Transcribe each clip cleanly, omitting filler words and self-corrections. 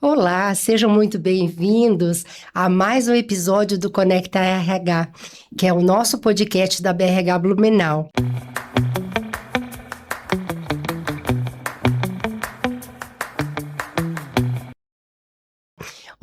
Olá, sejam muito bem-vindos a mais um episódio do Conecta RH, que é o nosso podcast da BRH Blumenau.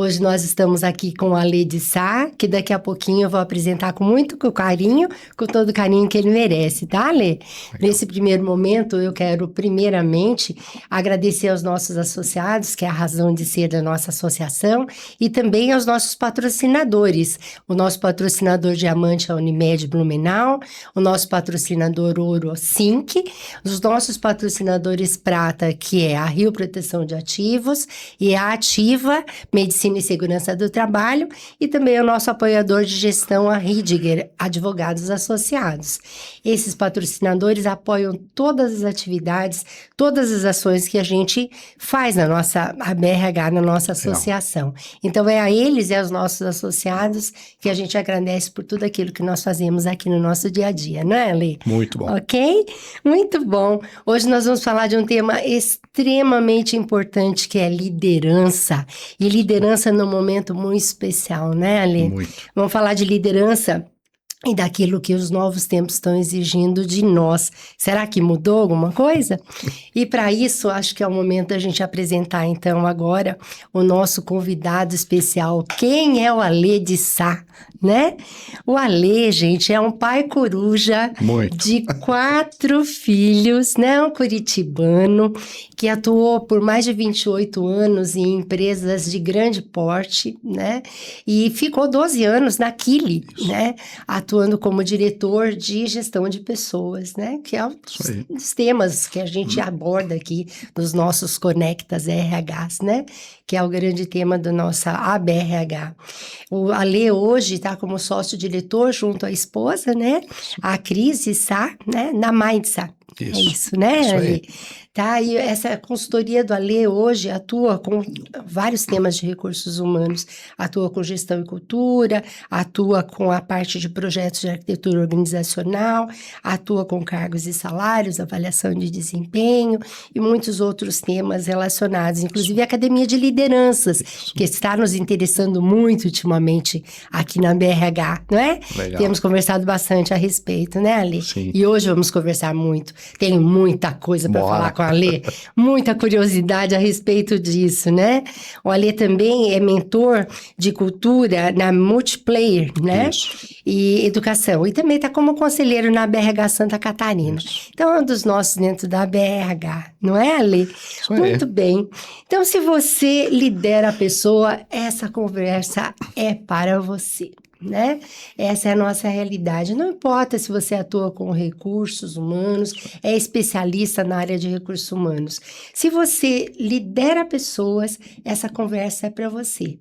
Hoje nós estamos aqui com a Lê de Sá, que daqui a pouquinho eu vou apresentar com muito carinho, com todo o carinho que ele merece, tá, Lê? Legal. Nesse primeiro momento, eu quero primeiramente agradecer aos nossos associados, que é a razão de ser da nossa associação, e também aos nossos patrocinadores. O nosso patrocinador diamante é a Unimed Blumenau, o nosso patrocinador ouro, Sinc, os nossos patrocinadores prata, que é a Rio Proteção de Ativos e a Ativa Medicina e Segurança do Trabalho, e também o nosso apoiador de gestão, a Ridiger Advogados Associados. Esses patrocinadores apoiam todas as atividades, todas as ações que a gente faz na nossa BRH, na nossa associação. Então, é a eles e aos nossos associados que a gente agradece por tudo aquilo que nós fazemos aqui no nosso dia a dia, não é, Lê? Muito bom. Ok? Muito bom. Hoje nós vamos falar de um tema extremamente importante, que é liderança. E liderança num momento muito especial, né, Ale? Muito. Vamos falar de liderança e daquilo que os novos tempos estão exigindo de nós. Será que mudou alguma coisa? E para isso, acho que é o momento da gente apresentar, então, agora o nosso convidado especial. Quem é o Alê de Sá, né? O Alê, gente, é um pai coruja de 4 filhos, né? Um curitibano que atuou por mais de 28 anos em empresas de grande porte, né? E ficou 12 anos na Quili, né? Atuando como diretor de gestão de pessoas, né? Que é um dos temas que a gente aborda aqui dos nossos Conectas RHs, né? Que é o grande tema da nossa ABRH. O Alê hoje está como sócio-diretor junto à esposa, né? A Cris de Sá, né? Na Mindsa. Isso. É isso, né, Isso Alê? aí. Tá, e essa consultoria do Alê hoje atua com vários temas de recursos humanos, atua com gestão e cultura, atua com a parte de projetos de arquitetura organizacional, atua com cargos e salários, avaliação de desempenho e muitos outros temas relacionados, inclusive a academia de lideranças, que está nos interessando muito ultimamente aqui na BRH, não é? Legal. Temos conversado bastante a respeito, né, Alê? Sim. E hoje vamos conversar muito. Tenho muita coisa para falar com a Alê, muita curiosidade a respeito disso, né? O Alê também é mentor de cultura na Multiplayer, né? Isso. E educação. E também está como conselheiro na BRH Santa Catarina. Isso. Então, é um dos nossos dentro da BRH, não é, Alê? Isso aí. Muito bem. Então, se você lidera a pessoa, essa conversa é para você, né? Essa é a nossa realidade. Não importa se você atua com recursos humanos, é especialista na área de recursos humanos. Se você lidera pessoas, essa conversa é para você.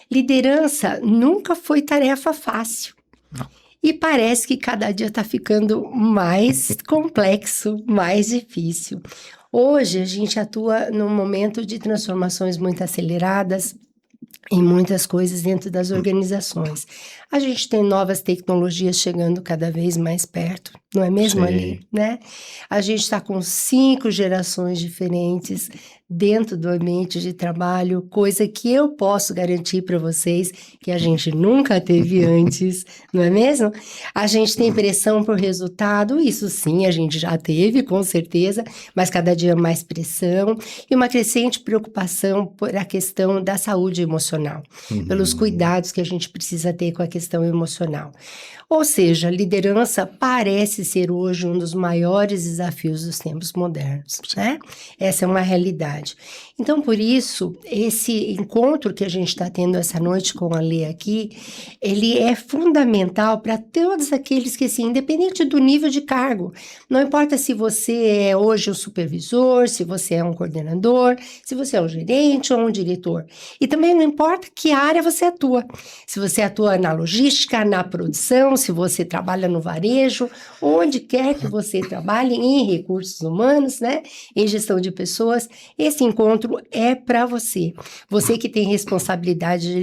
Liderança nunca foi tarefa fácil. Não. E parece que cada dia está ficando mais complexo, mais difícil. Hoje a gente atua num momento de transformações muito aceleradas em muitas coisas dentro das organizações. A gente tem novas tecnologias chegando cada vez mais perto, não é mesmo, Sim. Ali? Né? A gente está com 5 gerações diferentes dentro do ambiente de trabalho, coisa que eu posso garantir para vocês que a gente nunca teve antes, não é mesmo? A gente tem pressão por resultado, isso sim, a gente já teve, com certeza, mas cada dia mais pressão e uma crescente preocupação por a questão da saúde emocional, pelos cuidados que a gente precisa ter com a questão emocional. Ou seja, liderança parece ser hoje um dos maiores desafios dos tempos modernos, né? Essa é uma realidade. Então, por isso, esse encontro que a gente está tendo essa noite com a Lê aqui, ele é fundamental para todos aqueles que, assim, independente do nível de cargo, não importa se você é hoje um supervisor, se você é um coordenador, se você é um gerente ou um diretor. E também não importa que área você atua. Se você atua na logística, na produção, se você trabalha no varejo, onde quer que você trabalhe em recursos humanos, né, em gestão de pessoas, esse encontro é para você. Você que tem responsabilidade de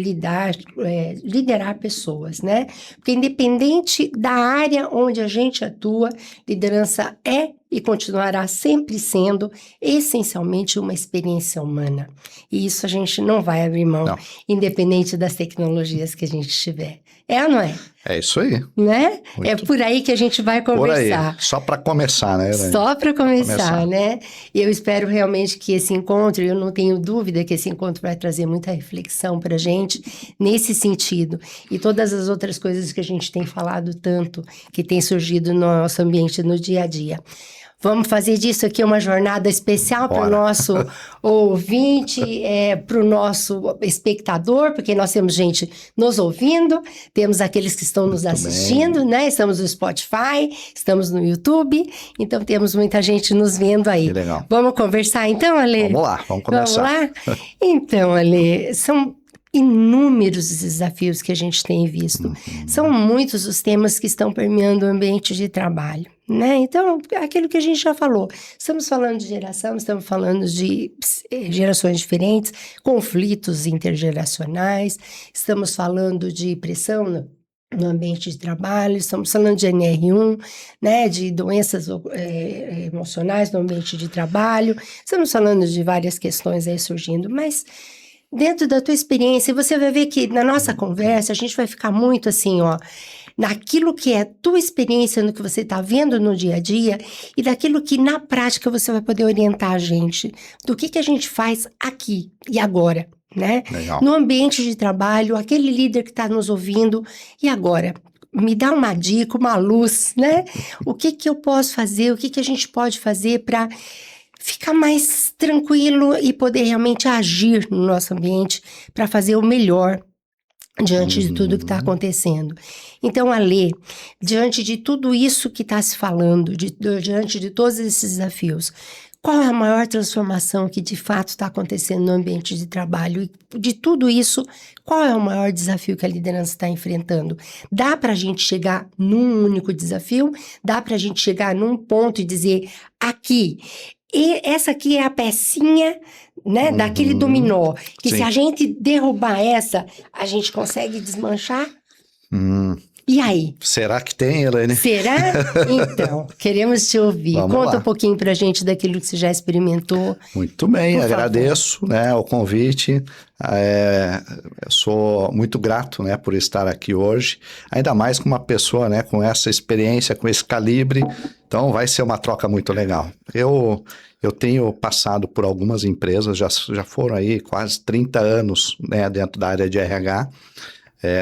liderar pessoas, né? Porque independente da área onde a gente atua, liderança é e continuará sempre sendo essencialmente uma experiência humana. E isso a gente não vai abrir mão, Não. independente das tecnologias que a gente tiver. É ou não é? É isso aí. Né? Muito. É por aí que a gente vai conversar. Por aí, só para começar, né, Elaine? Só para começar, né? E eu espero realmente que esse encontro, eu não tenho dúvida que esse encontro vai trazer muita reflexão para a gente nesse sentido. E todas as outras coisas que a gente tem falado tanto, que tem surgido no nosso ambiente no dia a dia. Vamos fazer disso aqui uma jornada especial para o nosso ouvinte, para o nosso espectador, porque nós temos gente nos ouvindo, temos aqueles que estão nos assistindo, né? Estamos no Spotify, estamos no YouTube, então temos muita gente nos vendo aí. Que legal. Vamos conversar então, Ale? Vamos lá, vamos começar. Vamos lá? Então, Ale, são inúmeros os desafios que a gente tem visto. São muitos os temas que estão permeando o ambiente de trabalho, né? Então, aquilo que a gente já falou. Estamos falando de geração, estamos falando de gerações diferentes, conflitos intergeracionais, estamos falando de pressão no ambiente de trabalho, estamos falando de NR1, né, de doenças emocionais no ambiente de trabalho, estamos falando de várias questões aí surgindo, mas dentro da tua experiência, você vai ver que na nossa conversa a gente vai ficar muito assim, ó, naquilo que é a tua experiência, no que você está vendo no dia a dia e daquilo que na prática você vai poder orientar a gente, do que a gente faz aqui e agora, né? Legal. No ambiente de trabalho, aquele líder que está nos ouvindo, e agora? Me dá uma dica, uma luz, né? O que eu posso fazer, o que a gente pode fazer para ficar mais tranquilo e poder realmente agir no nosso ambiente para fazer o melhor diante de tudo que está acontecendo. Então, Ale, diante de tudo isso que está se falando, diante de todos esses desafios, qual é a maior transformação que de fato está acontecendo no ambiente de trabalho? E de tudo isso, qual é o maior desafio que a liderança está enfrentando? Dá para a gente chegar num único desafio? Dá para a gente chegar num ponto e dizer, aqui, e essa aqui é a pecinha, né, daquele dominó, que Sim. se a gente derrubar essa, a gente consegue desmanchar? E aí? Será que tem, Elaine? Será? Então, queremos te ouvir. Vamos Conta lá. um pouquinho pra gente daquilo que você já experimentou. Muito bem, Por agradeço, né, o convite. Eu sou muito grato, né, por estar aqui hoje, ainda mais com uma pessoa, né, com essa experiência, com esse calibre. Então vai ser uma troca muito legal. Eu tenho passado por algumas empresas, já foram aí quase 30 anos, né, dentro da área de RH.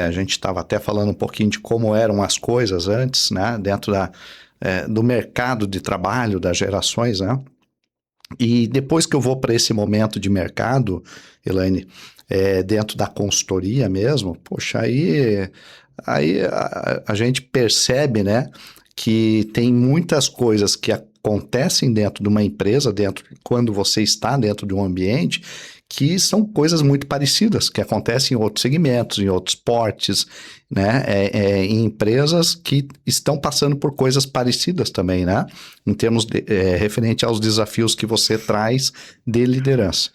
A gente estava até falando um pouquinho de como eram as coisas antes, né, dentro do mercado de trabalho, das gerações, né? E depois que eu vou para esse momento de mercado, Elaine, dentro da consultoria mesmo, poxa, aí a gente percebe, né, que tem muitas coisas que acontecem dentro de uma empresa, quando você está dentro de um ambiente, que são coisas muito parecidas, que acontecem em outros segmentos, em outros portes, né, em empresas que estão passando por coisas parecidas também, né, em termos referente aos desafios que você traz de liderança.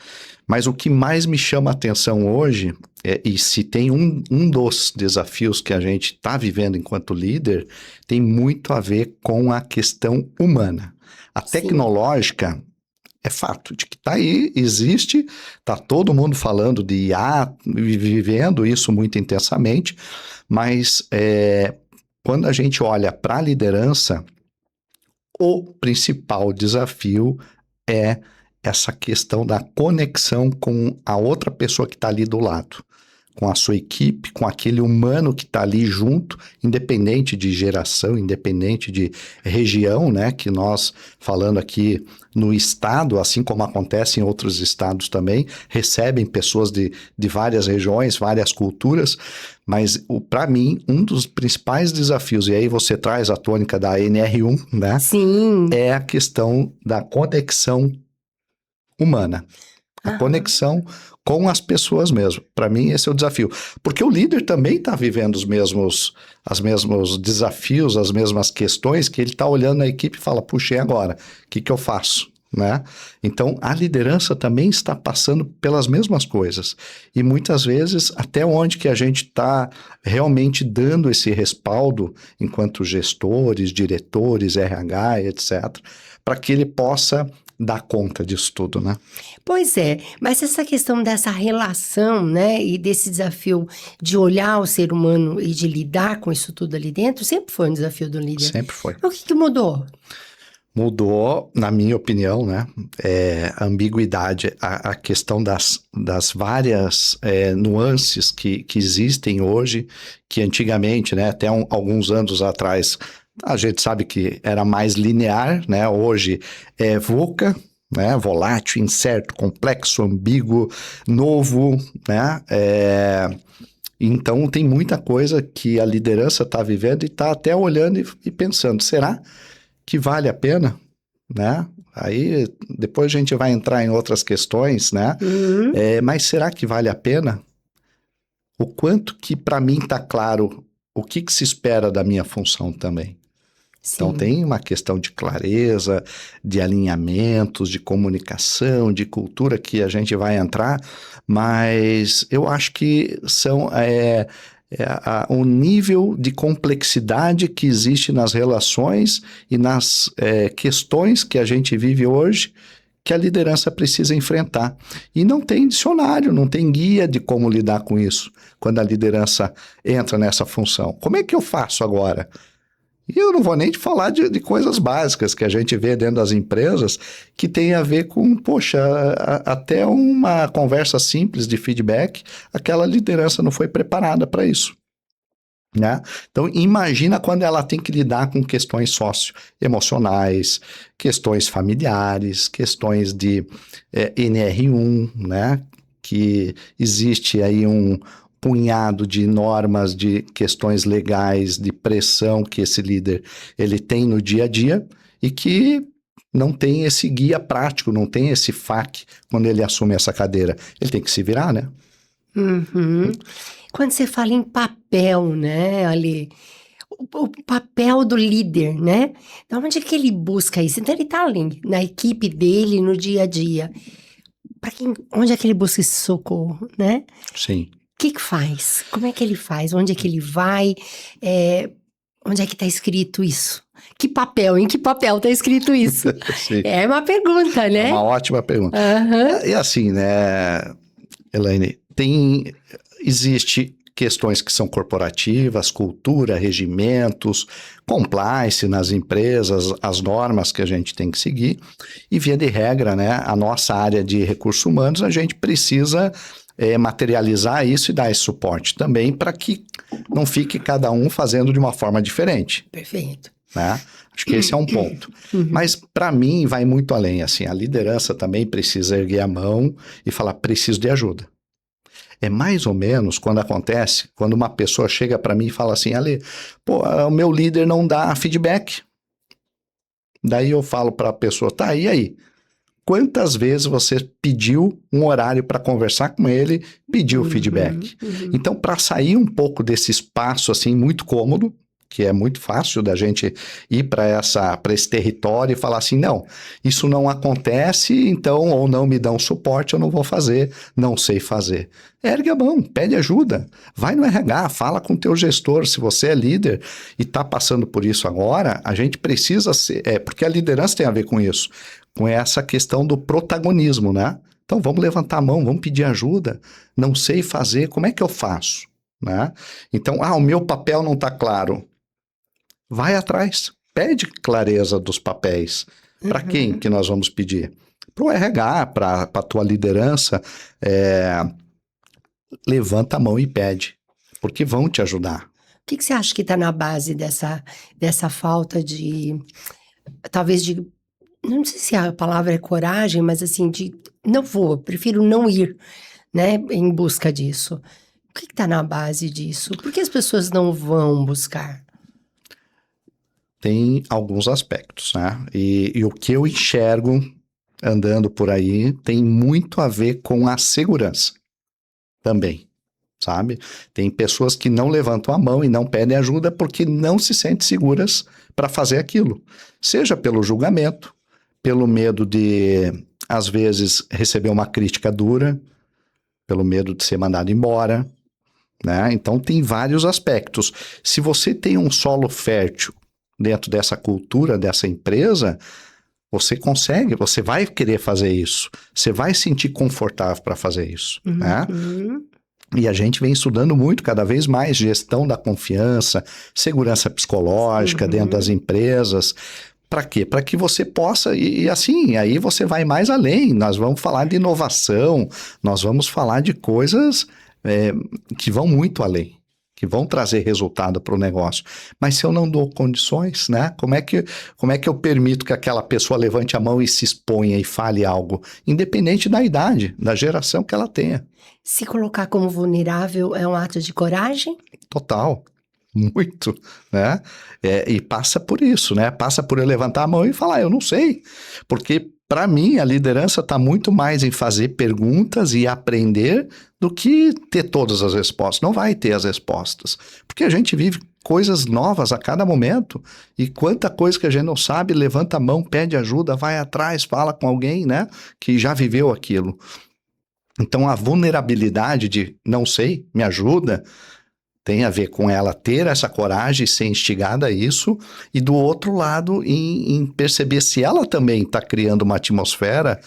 Mas o que mais me chama a atenção hoje, e se tem um dos desafios que a gente está vivendo enquanto líder, tem muito a ver com a questão humana. A tecnológica é fato de que está aí, existe, está todo mundo falando de IA, vivendo isso muito intensamente, mas quando a gente olha para a liderança, o principal desafio é essa questão da conexão com a outra pessoa que está ali do lado, com a sua equipe, com aquele humano que está ali junto, independente de geração, independente de região, né? Que nós, falando aqui no estado, assim como acontece em outros estados também, recebem pessoas de várias regiões, várias culturas, mas para mim, um dos principais desafios, e aí você traz a tônica da NR1, né? Sim. É a questão da conexão humana. A conexão com as pessoas mesmo. Para mim, esse é o desafio. Porque o líder também está vivendo os mesmos desafios, as mesmas questões, que ele está olhando a equipe e fala, puxa, e agora? O que eu faço? né? Então, a liderança também está passando pelas mesmas coisas. E muitas vezes, até onde que a gente está realmente dando esse respaldo, enquanto gestores, diretores, RH, etc., para que ele possa dar conta disso tudo, né? Pois é, mas essa questão dessa relação, né, e desse desafio de olhar o ser humano e de lidar com isso tudo ali dentro, sempre foi um desafio do líder. Sempre foi. O que mudou? Mudou, na minha opinião, né? A ambiguidade, a questão das várias nuances que existem hoje, que antigamente, né, até alguns anos atrás, a gente sabe que era mais linear, né? Hoje é VUCA, né? Volátil, incerto, complexo, ambíguo, novo, né? Então, tem muita coisa que a liderança está vivendo e está até olhando e pensando, será que vale a pena, né? Aí depois a gente vai entrar em outras questões, né? Uhum. Mas será que vale a pena? O quanto que para mim está claro o que se espera da minha função também. Então Sim. tem uma questão de clareza, de alinhamentos, de comunicação, de cultura que a gente vai entrar, mas eu acho que são o nível de complexidade que existe nas relações e nas questões que a gente vive hoje que a liderança precisa enfrentar. E não tem dicionário, não tem guia de como lidar com isso, quando a liderança entra nessa função. Como é que eu faço agora? E eu não vou nem te falar de coisas básicas que a gente vê dentro das empresas que tem a ver com, poxa, até uma conversa simples de feedback, aquela liderança não foi preparada para isso, né? Então, imagina quando ela tem que lidar com questões socioemocionais, questões familiares, questões de NR1, né? Que existe aí um punhado de normas, de questões legais, de pressão que esse líder ele tem no dia a dia e que não tem esse guia prático, não tem esse FAQ quando ele assume essa cadeira. Ele tem que se virar, né? Uhum. Quando você fala em papel, né, Ali, o papel do líder, né? Da onde é que ele busca isso? Então ele está ali, na equipe dele, no dia a dia. Onde é que ele busca esse socorro, né? Sim. O que faz? Como é que ele faz? Onde é que ele vai? Onde é que está escrito isso? Em que papel está escrito isso? Sim. É uma pergunta, né? É uma ótima pergunta. Uhum. E assim, né, Elaine, existe questões que são corporativas, cultura, regimentos, compliance nas empresas, as normas que a gente tem que seguir, e via de regra, né, a nossa área de recursos humanos, a gente precisa materializar isso e dar esse suporte também para que não fique cada um fazendo de uma forma diferente. Perfeito. Né? Acho que esse é um ponto. Mas, para mim, vai muito além. Assim, a liderança também precisa erguer a mão e falar, preciso de ajuda. É mais ou menos quando acontece, quando uma pessoa chega para mim e fala assim, Ale, o meu líder não dá feedback. Daí eu falo para a pessoa, tá, e aí? Quantas vezes você pediu um horário para conversar com ele, pediu feedback? Então, para sair um pouco desse espaço assim muito cômodo, que é muito fácil da gente ir para esse território e falar assim, não, isso não acontece, então, ou não me dão suporte, eu não vou fazer, não sei fazer. Ergue a mão, pede ajuda, vai no RH, fala com o teu gestor, se você é líder e está passando por isso agora, a gente precisa ser, porque a liderança tem a ver com isso, com essa questão do protagonismo, né? Então, vamos levantar a mão, vamos pedir ajuda, não sei fazer, como é que eu faço? Né? Então, o meu papel não está claro. Vai atrás, pede clareza dos papéis. Para quem que nós vamos pedir? Para o RH, para a tua liderança, levanta a mão e pede, porque vão te ajudar. O que você acha que está na base dessa falta de, talvez de, não sei se a palavra é coragem, mas assim, prefiro não ir, né, em busca disso. O que está na base disso? Por que as pessoas não vão buscar? Tem alguns aspectos, né? E o que eu enxergo andando por aí tem muito a ver com a segurança também, sabe? Tem pessoas que não levantam a mão e não pedem ajuda porque não se sentem seguras para fazer aquilo. Seja pelo julgamento, pelo medo de, às vezes, receber uma crítica dura, pelo medo de ser mandado embora, né? Então, tem vários aspectos. Se você tem um solo fértil dentro dessa cultura, dessa empresa, você consegue, você vai querer fazer isso. Você vai se sentir confortável para fazer isso, né? E a gente vem estudando muito, cada vez mais, gestão da confiança, segurança psicológica dentro das empresas. Para quê? Para que você possa, e assim, aí você vai mais além. Nós vamos falar de inovação, nós vamos falar de coisas que vão muito além, que vão trazer resultado para o negócio. Mas se eu não dou condições, né? Como é que eu permito que aquela pessoa levante a mão e se exponha e fale algo, independente da idade, da geração que ela tenha? Se colocar como vulnerável é um ato de coragem? Total. Muito, né? E passa por isso, né? Passa por eu levantar a mão e falar, eu não sei. Porque, para mim, a liderança está muito mais em fazer perguntas e aprender do que ter todas as respostas. Não vai ter as respostas. Porque a gente vive coisas novas a cada momento. E quanta coisa que a gente não sabe, levanta a mão, pede ajuda, vai atrás, fala com alguém, né? Que já viveu aquilo. Então, a vulnerabilidade de não sei, me ajuda, tem a ver com ela ter essa coragem e ser instigada a isso, e do outro lado, em perceber se ela também está criando uma atmosfera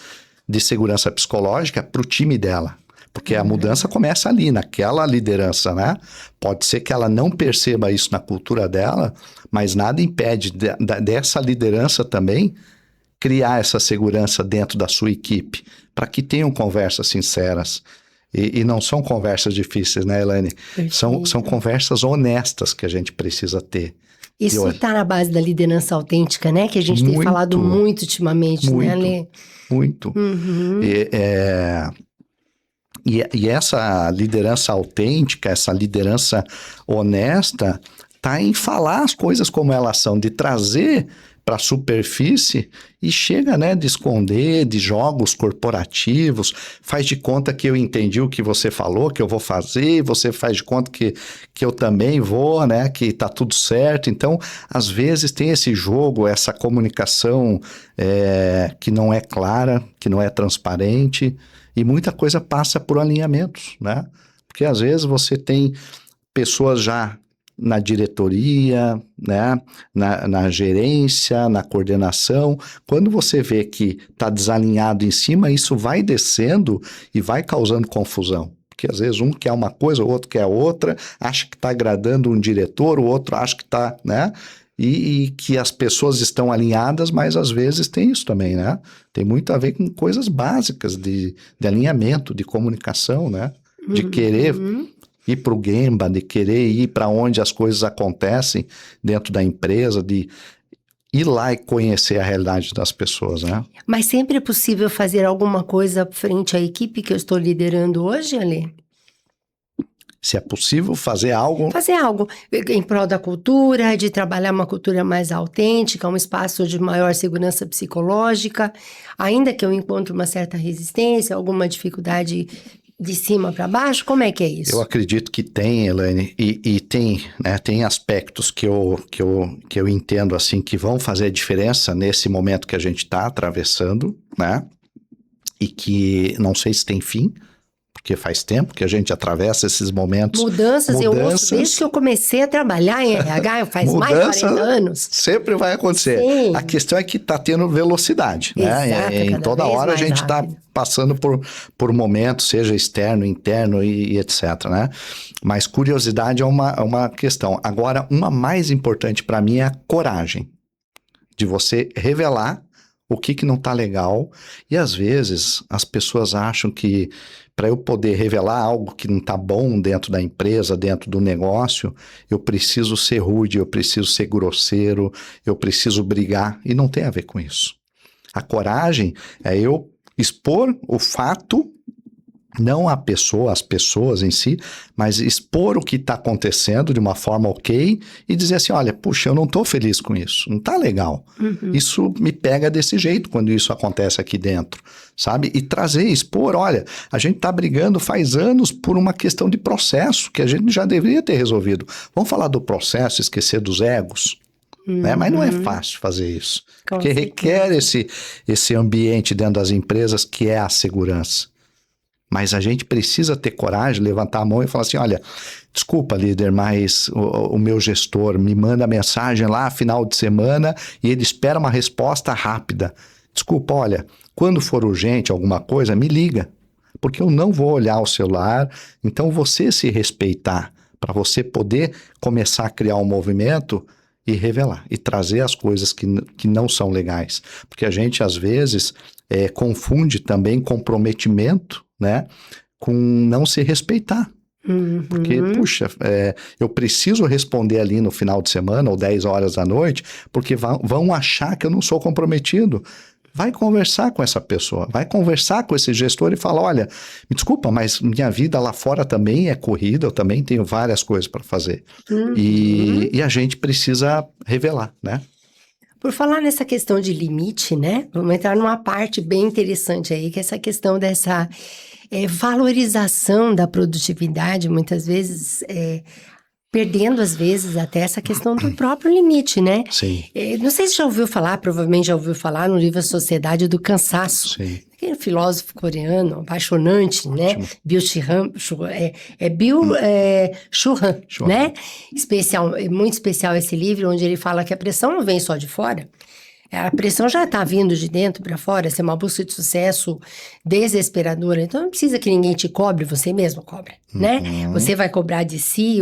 de segurança psicológica para o time dela. Porque a mudança começa ali, naquela liderança, né? Pode ser que ela não perceba isso na cultura dela, mas nada impede dessa liderança também criar essa segurança dentro da sua equipe, para que tenham conversas sinceras. E não são conversas difíceis, né, Elaine? São conversas honestas que a gente precisa ter. Isso está na base da liderança autêntica, né? Que a gente tem falado muito ultimamente, né, Alê? Muito. E essa liderança autêntica, essa liderança honesta, está em falar as coisas como elas são, de trazer para a superfície e chega, né, de esconder, de jogos corporativos, faz de conta que eu entendi o que você falou, que eu vou fazer, você faz de conta que eu também vou, né, que tá tudo certo. Então, às vezes tem esse jogo, essa comunicação que não é clara, que não é transparente, e muita coisa passa por alinhamentos, né? Porque às vezes você tem pessoas já na diretoria, né, na gerência, na coordenação. Quando você vê que está desalinhado em cima, isso vai descendo e vai causando confusão. Porque às vezes um quer uma coisa, o outro quer outra, acha que está agradando um diretor, o outro acha que está, né? E que as pessoas estão alinhadas, mas às vezes tem isso também, né? Tem muito a ver com coisas básicas de alinhamento, de comunicação, né? De querer ir para o Gemba, de querer ir para onde as coisas acontecem dentro da empresa, de ir lá e conhecer a realidade das pessoas, né? Mas sempre é possível fazer alguma coisa frente à equipe que eu estou liderando hoje, Alê? Se é possível fazer algo... Fazer algo em prol da cultura, de trabalhar uma cultura mais autêntica, um espaço de maior segurança psicológica, ainda que eu encontre uma certa resistência, alguma dificuldade de cima para baixo, como é que é isso? Eu acredito que tem, Elaine, e tem, né, tem aspectos que eu entendo assim que vão fazer diferença nesse momento que a gente está atravessando, né? E que não sei se tem fim, porque faz tempo que a gente atravessa esses momentos. Mudanças, eu ouço desde que eu comecei a trabalhar em RH, faz mais de 40 anos. Sempre vai acontecer. Sim. A questão é que está tendo velocidade, exato, né? Em toda hora a gente está passando por momentos, seja externo, interno e etc, né? Mas curiosidade é uma questão. Agora, uma mais importante para mim é a coragem de você revelar o que não está legal. E às vezes as pessoas acham que para eu poder revelar algo que não está bom dentro da empresa, dentro do negócio, eu preciso ser rude, eu preciso ser grosseiro, eu preciso brigar. E não tem a ver com isso. A coragem é eu expor o fato, não a pessoa, as pessoas em si, mas expor o que está acontecendo de uma forma ok e dizer assim, olha, puxa, eu não estou feliz com isso, não está legal. Isso me pega desse jeito quando isso acontece aqui dentro, sabe? E trazer, expor, olha, a gente está brigando faz anos por uma questão de processo que a gente já deveria ter resolvido. Vamos falar do processo, esquecer dos egos, né? Mas não é fácil fazer isso, Com porque requer esse ambiente dentro das empresas que é a segurança. Mas a gente precisa ter coragem, levantar a mão e falar assim, olha, desculpa, líder, mas o meu gestor me manda mensagem lá final de semana e ele espera uma resposta rápida. Desculpa, olha, quando for urgente alguma coisa, me liga, porque eu não vou olhar o celular. Então, você se respeitar para você poder começar a criar um movimento e revelar, e trazer as coisas que não são legais. Porque a gente, às vezes, confunde também comprometimento, né, com não se respeitar. Porque, puxa, eu preciso responder ali no final de semana ou 10 horas da noite, porque vão achar que eu não sou comprometido. Vai conversar com essa pessoa, vai conversar com esse gestor e fala, olha, me desculpa, mas minha vida lá fora também é corrida, eu também tenho várias coisas para fazer. E a gente precisa revelar, né? Por falar nessa questão de limite, né? Vamos entrar numa parte bem interessante aí, que é essa questão dessa valorização da produtividade, muitas vezes perdendo, às vezes, até essa questão do próprio limite, né? Sim. Não sei se já ouviu falar, provavelmente já ouviu falar no livro A Sociedade do Cansaço. Sim. Aquele filósofo coreano, apaixonante, né? Bill Churran, né? Muito especial esse livro, onde ele fala que a pressão não vem só de fora. A pressão já está vindo de dentro para fora, essa é uma busca de sucesso desesperadora. Então, não precisa que ninguém te cobre, você mesmo cobra, né? Você vai cobrar de si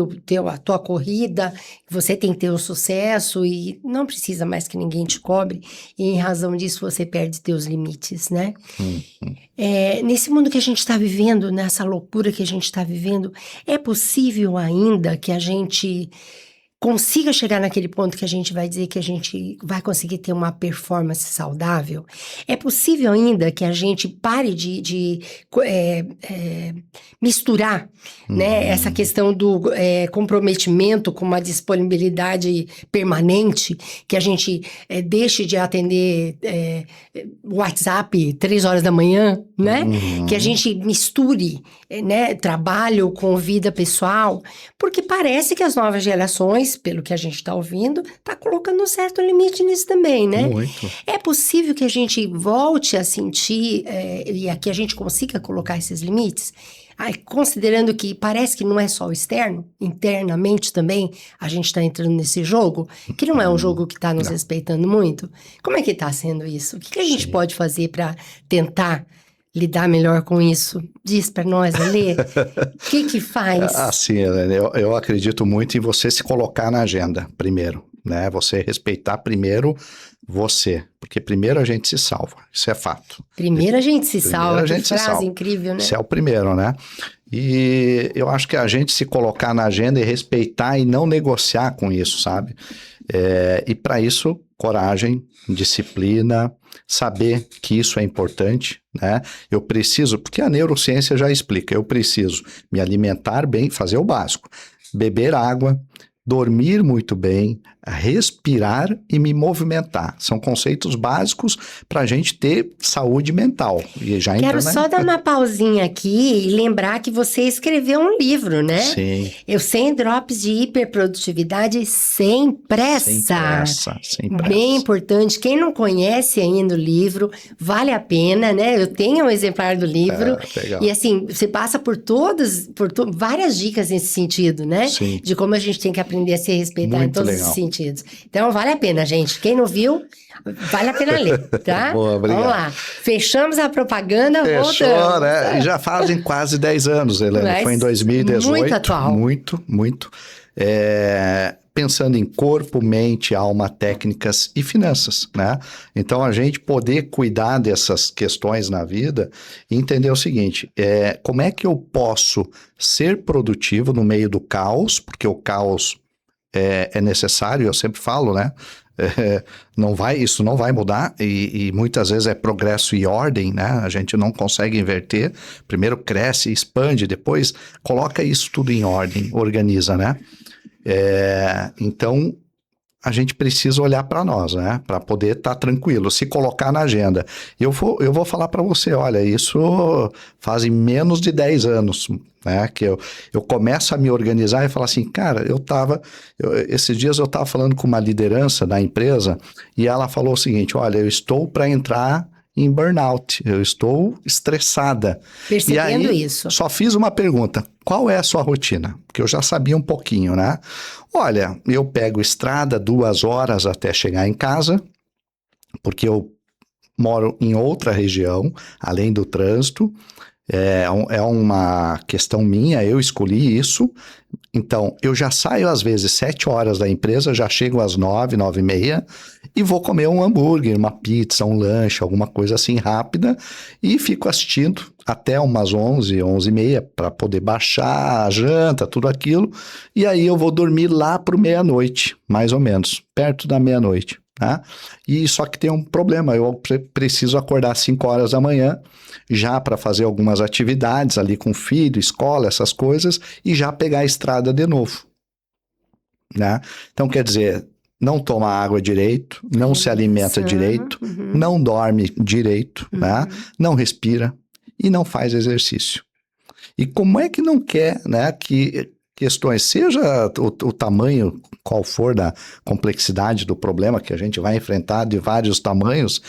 a tua corrida, você tem que ter o sucesso e não precisa mais que ninguém te cobre. E em razão disso, você perde teus limites, né? Nesse mundo que a gente está vivendo, nessa loucura que a gente está vivendo, é possível ainda que a gente consiga chegar naquele ponto que a gente vai dizer que a gente vai conseguir ter uma performance saudável? É possível ainda que a gente pare de misturar, né, essa questão do comprometimento com uma disponibilidade permanente, que a gente deixe de atender WhatsApp 3 horas da manhã, né? Que a gente misture, né, trabalho com vida pessoal, porque parece que as novas gerações, pelo que a gente está ouvindo, está colocando um certo limite nisso também, né? Muito. É possível que a gente volte a sentir e que a gente consiga colocar esses limites? Considerando que parece que não é só o externo, internamente também a gente está entrando nesse jogo, que não é um jogo que está nos respeitando muito. Como é que está sendo isso? O que a gente pode fazer para tentar lidar melhor com isso? Diz para nós, Alê, o que faz? Assim, Helena, eu acredito muito em você se colocar na agenda primeiro, né? Você respeitar primeiro você, porque primeiro a gente se salva, isso é fato. Primeiro a gente se salva, que frase salva. incrível, né? Isso é o primeiro, né? E eu acho que a gente se colocar na agenda e respeitar e não negociar com isso, sabe? E para isso, coragem, disciplina, saber que isso é importante, né? Eu preciso, porque a neurociência já explica, eu preciso me alimentar bem, fazer o básico, beber água, dormir muito bem, respirar e me movimentar. São conceitos básicos para a gente ter saúde mental. E já Quero só dar uma pausinha aqui e lembrar que você escreveu um livro, né? Sim. Eu 100 drops de hiperprodutividade sem pressa. Sem pressa. Bem importante. Quem não conhece ainda o livro, vale a pena, né? Eu tenho um exemplar do livro. Legal. E assim, você passa por várias dicas nesse sentido, né? Sim. De como a gente tem que aprender a se respeitar Muito em todos legal. os sentidos. Então, vale a pena, gente. Quem não viu, vale a pena ler, tá? Boa, obrigado. Vamos lá. Fechamos a propaganda, Fechou, voltamos. né? E já fazem quase 10 anos, Helena. Mas foi em 2018. muito atual. Muito. Pensando em corpo, mente, alma, técnicas e finanças, né? Então, a gente poder cuidar dessas questões na vida e entender o seguinte, como é que eu posso ser produtivo no meio do caos, porque o caos é necessário, eu sempre falo, né? Isso não vai mudar e muitas vezes é progresso e ordem, né? A gente não consegue inverter. Primeiro cresce, expande, depois coloca isso tudo em ordem, organiza, né? Então, a gente precisa olhar para nós, né? Para poder estar tranquilo, se colocar na agenda. Eu vou falar para você, olha, isso fazem menos de 10 anos, né? Que eu começo a me organizar e falar assim, cara, esses dias eu estava falando com uma liderança da empresa e ela falou o seguinte, olha, eu estou para entrar em burnout, eu estou estressada. Percebendo e aí, isso. só fiz uma pergunta, qual é a sua rotina? Porque eu já sabia um pouquinho, né? Olha, eu pego estrada 2 horas até chegar em casa, porque eu moro em outra região, além do trânsito, é uma questão minha, eu escolhi isso. Então, eu já saio às vezes 7 horas da empresa, já chego às 9, 9h30 e vou comer um hambúrguer, uma pizza, um lanche, alguma coisa assim rápida e fico assistindo até umas 11, 11h30 para poder baixar a janta, tudo aquilo. E aí eu vou dormir lá pro meia-noite, mais ou menos, perto da meia-noite. Tá? E só que tem um problema, eu preciso acordar às 5 horas da manhã já para fazer algumas atividades ali com o filho, escola, essas coisas, e já pegar a estrada de novo, né? Então, quer dizer, não toma água direito, não se alimenta direito, não dorme direito, né? Não respira e não faz exercício. E como é que não quer, né, que questões, seja o tamanho, qual for da complexidade do problema que a gente vai enfrentar de vários tamanhos,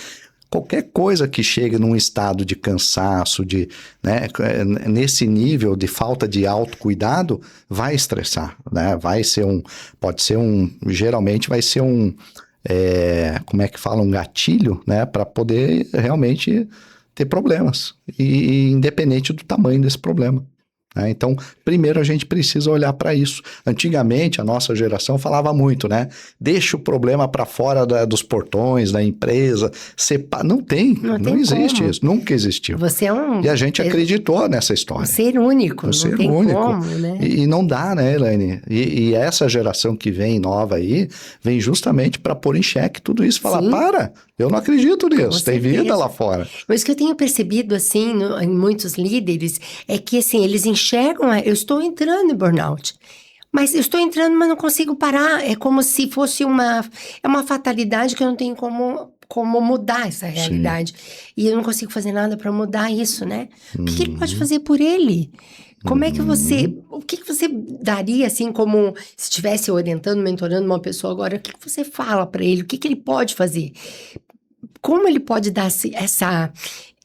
qualquer coisa que chegue num estado de cansaço, né, nesse nível de falta de autocuidado, vai estressar, né? Geralmente vai ser como é que fala, um gatilho, né, para poder realmente ter problemas, e independente do tamanho desse problema. Então, primeiro a gente precisa olhar para isso. Antigamente, a nossa geração falava muito, né? Deixa o problema para fora dos portões, da empresa. Não existe isso, nunca existiu. Você é e a gente acreditou nessa história. Um ser único, não tem único. Como, né? E não dá, né, Elaine? E essa geração que vem nova aí, vem justamente para pôr em xeque tudo isso. Falar, Sim. Eu não acredito nisso, tem vida lá fora. Mas o que eu tenho percebido, assim, em muitos líderes, é que, assim, eles enxergam, eu estou entrando em burnout. Mas eu estou entrando, mas não consigo parar. É como se fosse uma fatalidade que eu não tenho como mudar essa realidade. Sim. E eu não consigo fazer nada para mudar isso, né? O que ele pode fazer por ele? Como é que o que você daria, assim, como se estivesse orientando, mentorando uma pessoa agora, o que você fala para ele? O que ele pode fazer? Como ele pode dar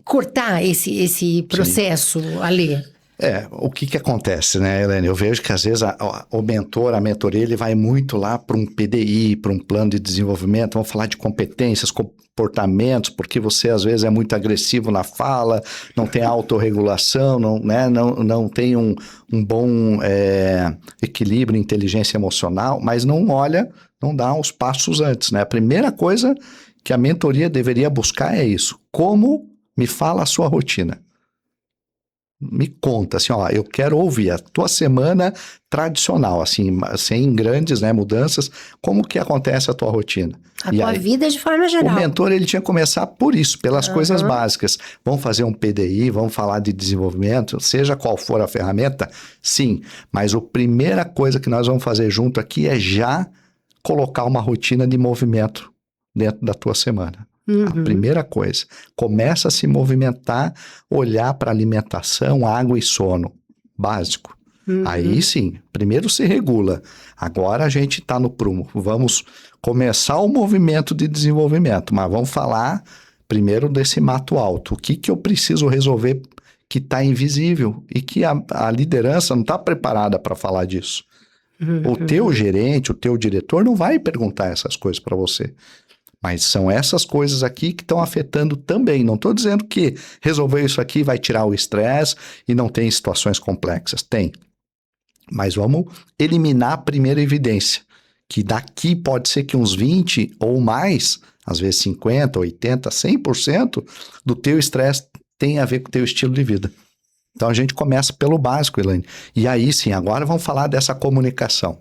cortar esse processo, Alê? O que acontece, né, Helene? Eu vejo que às vezes o mentor, a mentoria, ele vai muito lá para um PDI, para um plano de desenvolvimento, vamos falar de competências, comportamentos, porque você às vezes é muito agressivo na fala, não tem autorregulação, não tem um bom equilíbrio, inteligência emocional, mas não dá os passos antes, né? A primeira coisa que a mentoria deveria buscar é isso. Como me fala a sua rotina? Me conta, assim, ó, eu quero ouvir a tua semana tradicional, assim, sem grandes, né, mudanças, como que acontece a tua rotina? A tua vida de forma geral. O mentor, ele tinha que começar por isso, pelas coisas básicas. Vamos fazer um PDI, vamos falar de desenvolvimento, seja qual for a ferramenta, sim, mas a primeira coisa que nós vamos fazer junto aqui é já colocar uma rotina de movimento dentro da tua semana. A primeira coisa, começa a se movimentar, olhar para alimentação, água e sono, básico. Aí sim, primeiro se regula, agora a gente está no prumo, vamos começar o movimento de desenvolvimento, mas vamos falar primeiro desse mato alto, o que eu preciso resolver que está invisível e que a liderança não está preparada para falar disso. O teu gerente, o teu diretor não vai perguntar essas coisas para você. Mas são essas coisas aqui que estão afetando também. Não estou dizendo que resolver isso aqui vai tirar o estresse e não tem situações complexas. Tem. Mas vamos eliminar a primeira evidência. Que daqui pode ser que uns 20 ou mais, às vezes 50, 80, 100% do teu estresse tem a ver com o teu estilo de vida. Então a gente começa pelo básico, Elaine. E aí sim, agora vamos falar dessa comunicação.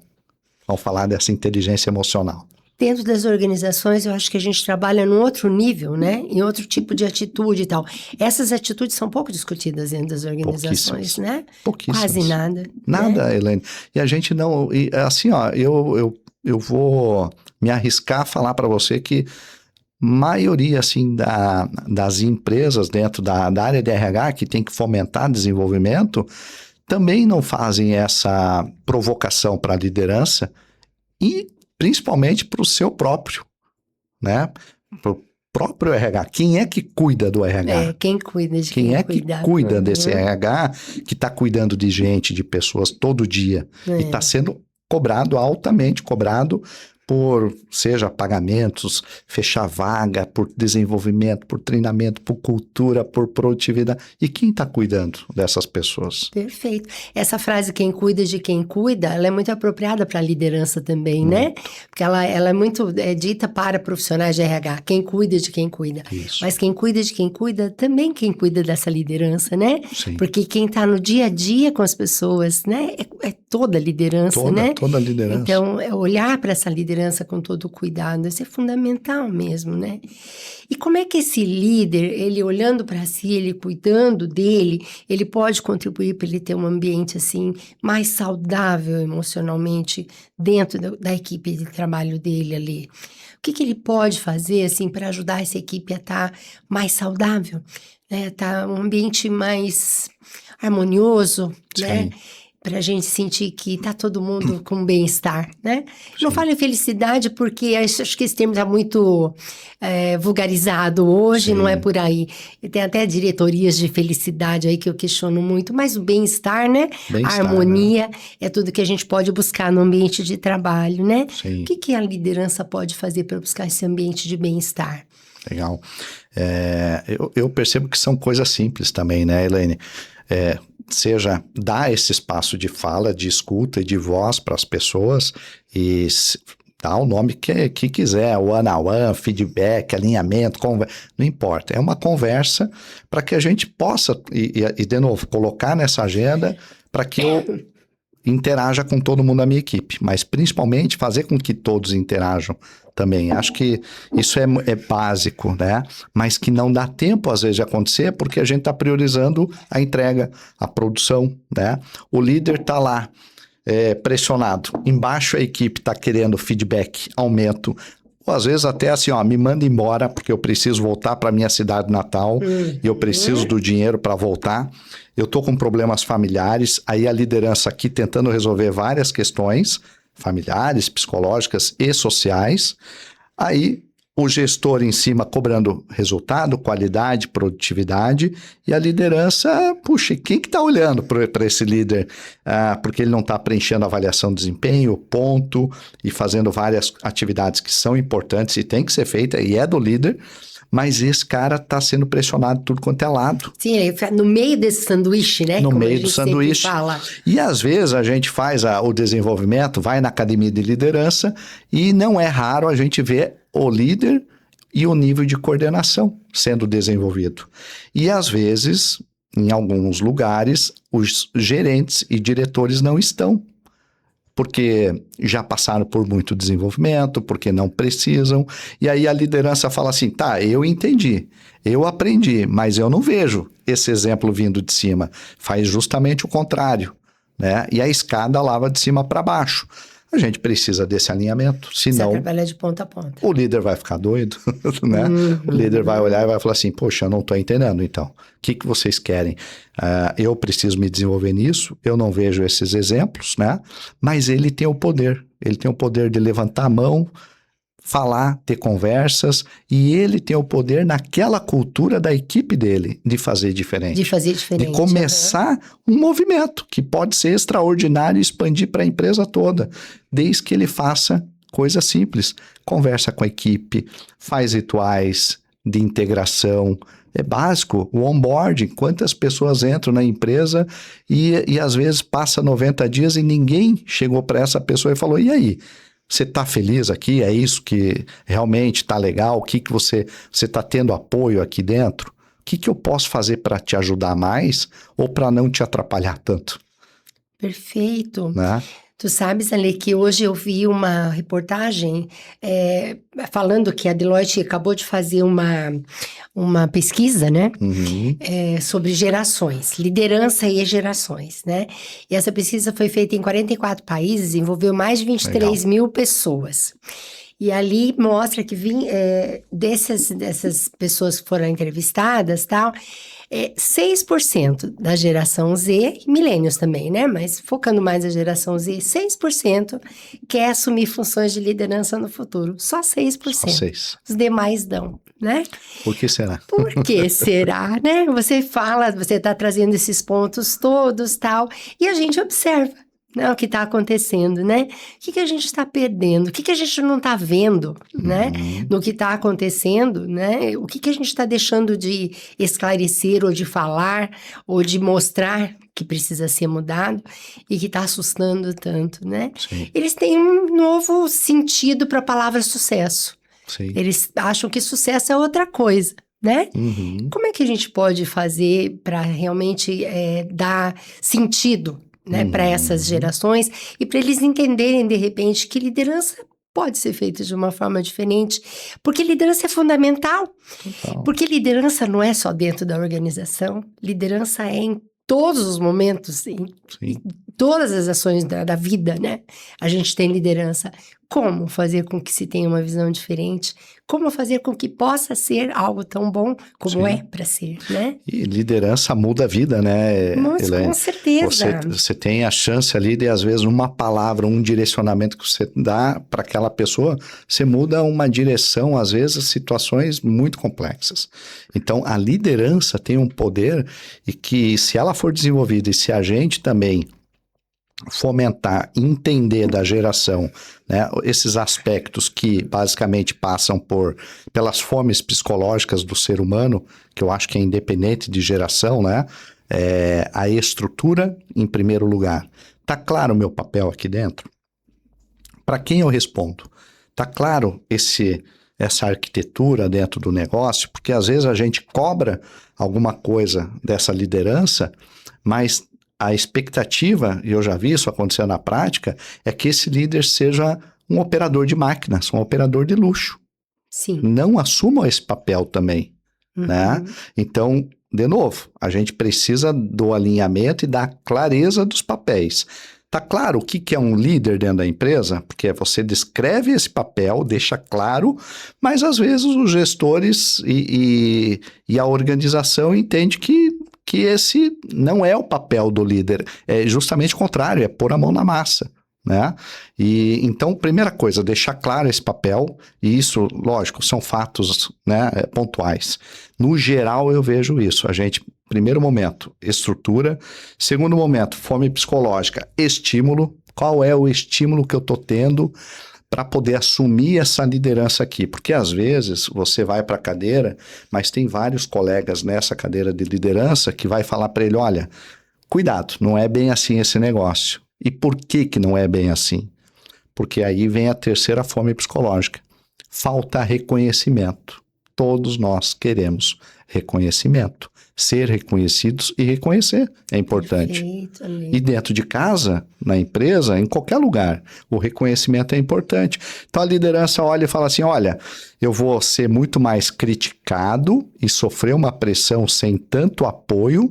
Vamos falar dessa inteligência emocional. Dentro das organizações, eu acho que a gente trabalha num outro nível, né? Em outro tipo de atitude e tal. Essas atitudes são pouco discutidas dentro das organizações, né? Pouquíssimas. Quase nada. Nada, né? Helene. E a gente não... assim, ó, eu vou me arriscar a falar para você que maioria, assim, das empresas dentro da área de RH que tem que fomentar desenvolvimento, também não fazem essa provocação para a liderança e principalmente para o seu próprio, né? Para o próprio RH. Quem é que cuida do RH? Quem cuida de Quem é que cuida. cuida desse RH que está cuidando de gente, de pessoas todo dia e está sendo cobrado, altamente cobrado, por, seja pagamentos, fechar vaga, por desenvolvimento, por treinamento, por cultura, por produtividade. E quem está cuidando dessas pessoas? Perfeito. Essa frase, quem cuida de quem cuida, ela é muito apropriada para a liderança também, né? Porque ela é muito dita para profissionais de RH, quem cuida de quem cuida. Isso. Mas quem cuida de quem cuida, também quem cuida dessa liderança, né? Sim. Porque quem está no dia a dia com as pessoas, né? É toda a liderança, né? Toda a liderança. Então, é olhar para essa liderança com todo o cuidado, isso é fundamental mesmo, né? E como é que esse líder, ele olhando para si, ele cuidando dele, ele pode contribuir para ele ter um ambiente assim mais saudável emocionalmente dentro da equipe de trabalho dele ali? O que ele pode fazer assim para ajudar essa equipe a estar mais saudável, né? Tá um ambiente mais harmonioso, né? Para a gente sentir que tá todo mundo com bem-estar, né? Não falo em felicidade porque acho que esse termo está muito vulgarizado hoje, não é por aí. E tem até diretorias de felicidade aí que eu questiono muito, mas o bem-estar, né? A harmonia, né? É tudo que a gente pode buscar no ambiente de trabalho, né? Sim. O que a liderança pode fazer para buscar esse ambiente de bem-estar? Legal. Eu percebo que são coisas simples também, né, Elaine? Seja dar esse espaço de fala, de escuta e de voz para as pessoas e dar o nome que quiser, one-on-one, feedback, alinhamento, não importa. É uma conversa para que a gente possa, e de novo, colocar nessa agenda para que eu interaja com todo mundo da minha equipe, mas principalmente fazer com que todos interajam também. Acho que isso é básico, né? Mas que não dá tempo, às vezes, de acontecer porque a gente está priorizando a entrega, a produção, né? O líder está lá pressionado. Embaixo a equipe está querendo feedback, aumento. Ou às vezes até assim, me manda embora porque eu preciso voltar para minha cidade natal e eu preciso do dinheiro para voltar. Eu estou com problemas familiares, aí a liderança aqui tentando resolver várias questões familiares, psicológicas e sociais. Aí o gestor em cima cobrando resultado, qualidade, produtividade, e a liderança, puxa, quem que está olhando para esse líder? Porque ele não está preenchendo a avaliação de desempenho, ponto, e fazendo várias atividades que são importantes e tem que ser feita, e é do líder, mas esse cara está sendo pressionado de tudo quanto é lado. Sim, no meio desse sanduíche, né? No Como meio do sanduíche. Fala. E às vezes a gente faz o desenvolvimento, vai na academia de liderança e não é raro a gente ver o líder e o nível de coordenação sendo desenvolvido. E às vezes, em alguns lugares, os gerentes e diretores não estão, porque já passaram por muito desenvolvimento, porque não precisam, e aí a liderança fala assim, tá, eu entendi, eu aprendi, mas eu não vejo esse exemplo vindo de cima. Faz justamente o contrário, né? E a escada lava de cima para baixo. A gente precisa desse alinhamento, senão você trabalha de ponta a ponta. O líder vai ficar doido, né? O líder vai olhar e vai falar assim, poxa, eu não estou entendendo, então. O que vocês querem? Eu preciso me desenvolver nisso, eu não vejo esses exemplos, né? Mas ele tem o poder de levantar a mão, falar, ter conversas, e ele tem o poder naquela cultura da equipe dele de fazer diferente. De começar um movimento que pode ser extraordinário e expandir para a empresa toda, desde que ele faça coisas simples. Conversa com a equipe, faz rituais de integração. É básico, o onboarding, quantas pessoas entram na empresa e às vezes passa 90 dias e ninguém chegou para essa pessoa e falou, e aí? Você está feliz aqui? É isso que realmente está legal? O que você está tendo apoio aqui dentro? O que eu posso fazer para te ajudar mais ou para não te atrapalhar tanto? Perfeito. Né? Tu sabes, Ale, que hoje eu vi uma reportagem falando que a Deloitte acabou de fazer uma pesquisa, né? Sobre gerações, liderança e gerações, né? E essa pesquisa foi feita em 44 países, envolveu mais de 23 mil pessoas. E ali mostra que dessas pessoas que foram entrevistadas, tal, 6% da geração Z, e millennials também, né? Mas focando mais na geração Z, 6% quer assumir funções de liderança no futuro. Só 6%. Só 6. Os demais dão, né? Por que será? Por que será, né? Você fala, você está trazendo esses pontos todos, tal, e a gente observa, né, o que está acontecendo, né? O que a gente está perdendo? O que a gente não está vendo, né? No que está acontecendo, né? O que a gente está deixando de esclarecer ou de falar ou de mostrar que precisa ser mudado e que está assustando tanto, né? Sim. Eles têm um novo sentido para a palavra sucesso. Sim. Eles acham que sucesso é outra coisa, né? Uhum. Como é que a gente pode fazer para realmente dar sentido, né, para essas gerações e para eles entenderem, de repente, que liderança pode ser feita de uma forma diferente, porque liderança é fundamental, Total. porque liderança não é só dentro da organização, liderança é em todos os momentos, em Sim. todas as ações da vida, né? A gente tem liderança. Como fazer com que se tenha uma visão diferente? Como fazer com que possa ser algo tão bom como Sim. é para ser, né? E liderança muda a vida, né, Mas, Elaine? com certeza. Você tem a chance ali de, às vezes, uma palavra, um direcionamento que você dá para aquela pessoa, você muda uma direção, às vezes, situações muito complexas. Então, a liderança tem um poder e que, se ela for desenvolvida e se a gente também fomentar, entender da geração, né, esses aspectos que basicamente passam pelas fomes psicológicas do ser humano, que eu acho que é independente de geração, né, a estrutura em primeiro lugar. Tá claro o meu papel aqui dentro? Para quem eu respondo? Tá claro essa arquitetura dentro do negócio? Porque às vezes a gente cobra alguma coisa dessa liderança, mas a expectativa, e eu já vi isso acontecer na prática, é que esse líder seja um operador de máquinas, um operador de luxo. Sim. Não assuma esse papel também, né? Então, de novo, a gente precisa do alinhamento e da clareza dos papéis. Tá claro o que é um líder dentro da empresa? Porque você descreve esse papel, deixa claro, mas às vezes os gestores e a organização entendem que esse não é o papel do líder, é justamente o contrário, é pôr a mão na massa, né? E então, primeira coisa, deixar claro esse papel, e isso, lógico, são fatos, né, pontuais. No geral, eu vejo isso. A gente, primeiro momento, estrutura. Segundo momento, fome psicológica, estímulo. Qual é o estímulo que eu estou tendo para poder assumir essa liderança aqui? Porque às vezes você vai para a cadeira, mas tem vários colegas nessa cadeira de liderança que vai falar para ele, olha, cuidado, não é bem assim esse negócio. E por que não é bem assim? Porque aí vem a terceira fome psicológica. Falta reconhecimento. Todos nós queremos reconhecimento. Ser reconhecidos e reconhecer é importante. Perfeito, E dentro de casa, na empresa, em qualquer lugar, o reconhecimento é importante. Então a liderança olha e fala assim, olha, eu vou ser muito mais criticado e sofrer uma pressão sem tanto apoio,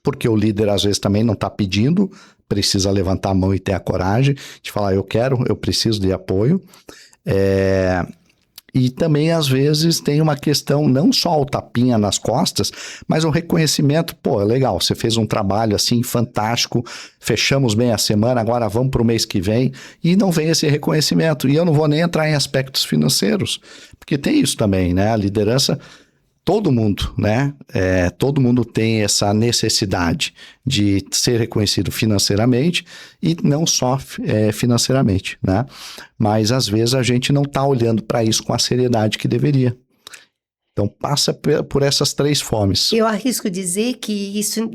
porque o líder às vezes também não está pedindo, precisa levantar a mão e ter a coragem de falar, eu preciso de apoio. E também, às vezes, tem uma questão, não só o tapinha nas costas, mas o reconhecimento, pô, é legal, você fez um trabalho assim fantástico, fechamos bem a semana, agora vamos para o mês que vem, e não vem esse reconhecimento. E eu não vou nem entrar em aspectos financeiros, porque tem isso também, né? A liderança, todo mundo, né? Todo mundo tem essa necessidade de ser reconhecido financeiramente e não só financeiramente, né? Mas às vezes a gente não está olhando para isso com a seriedade que deveria. Então passa por essas três fomes. Eu arrisco dizer que isso,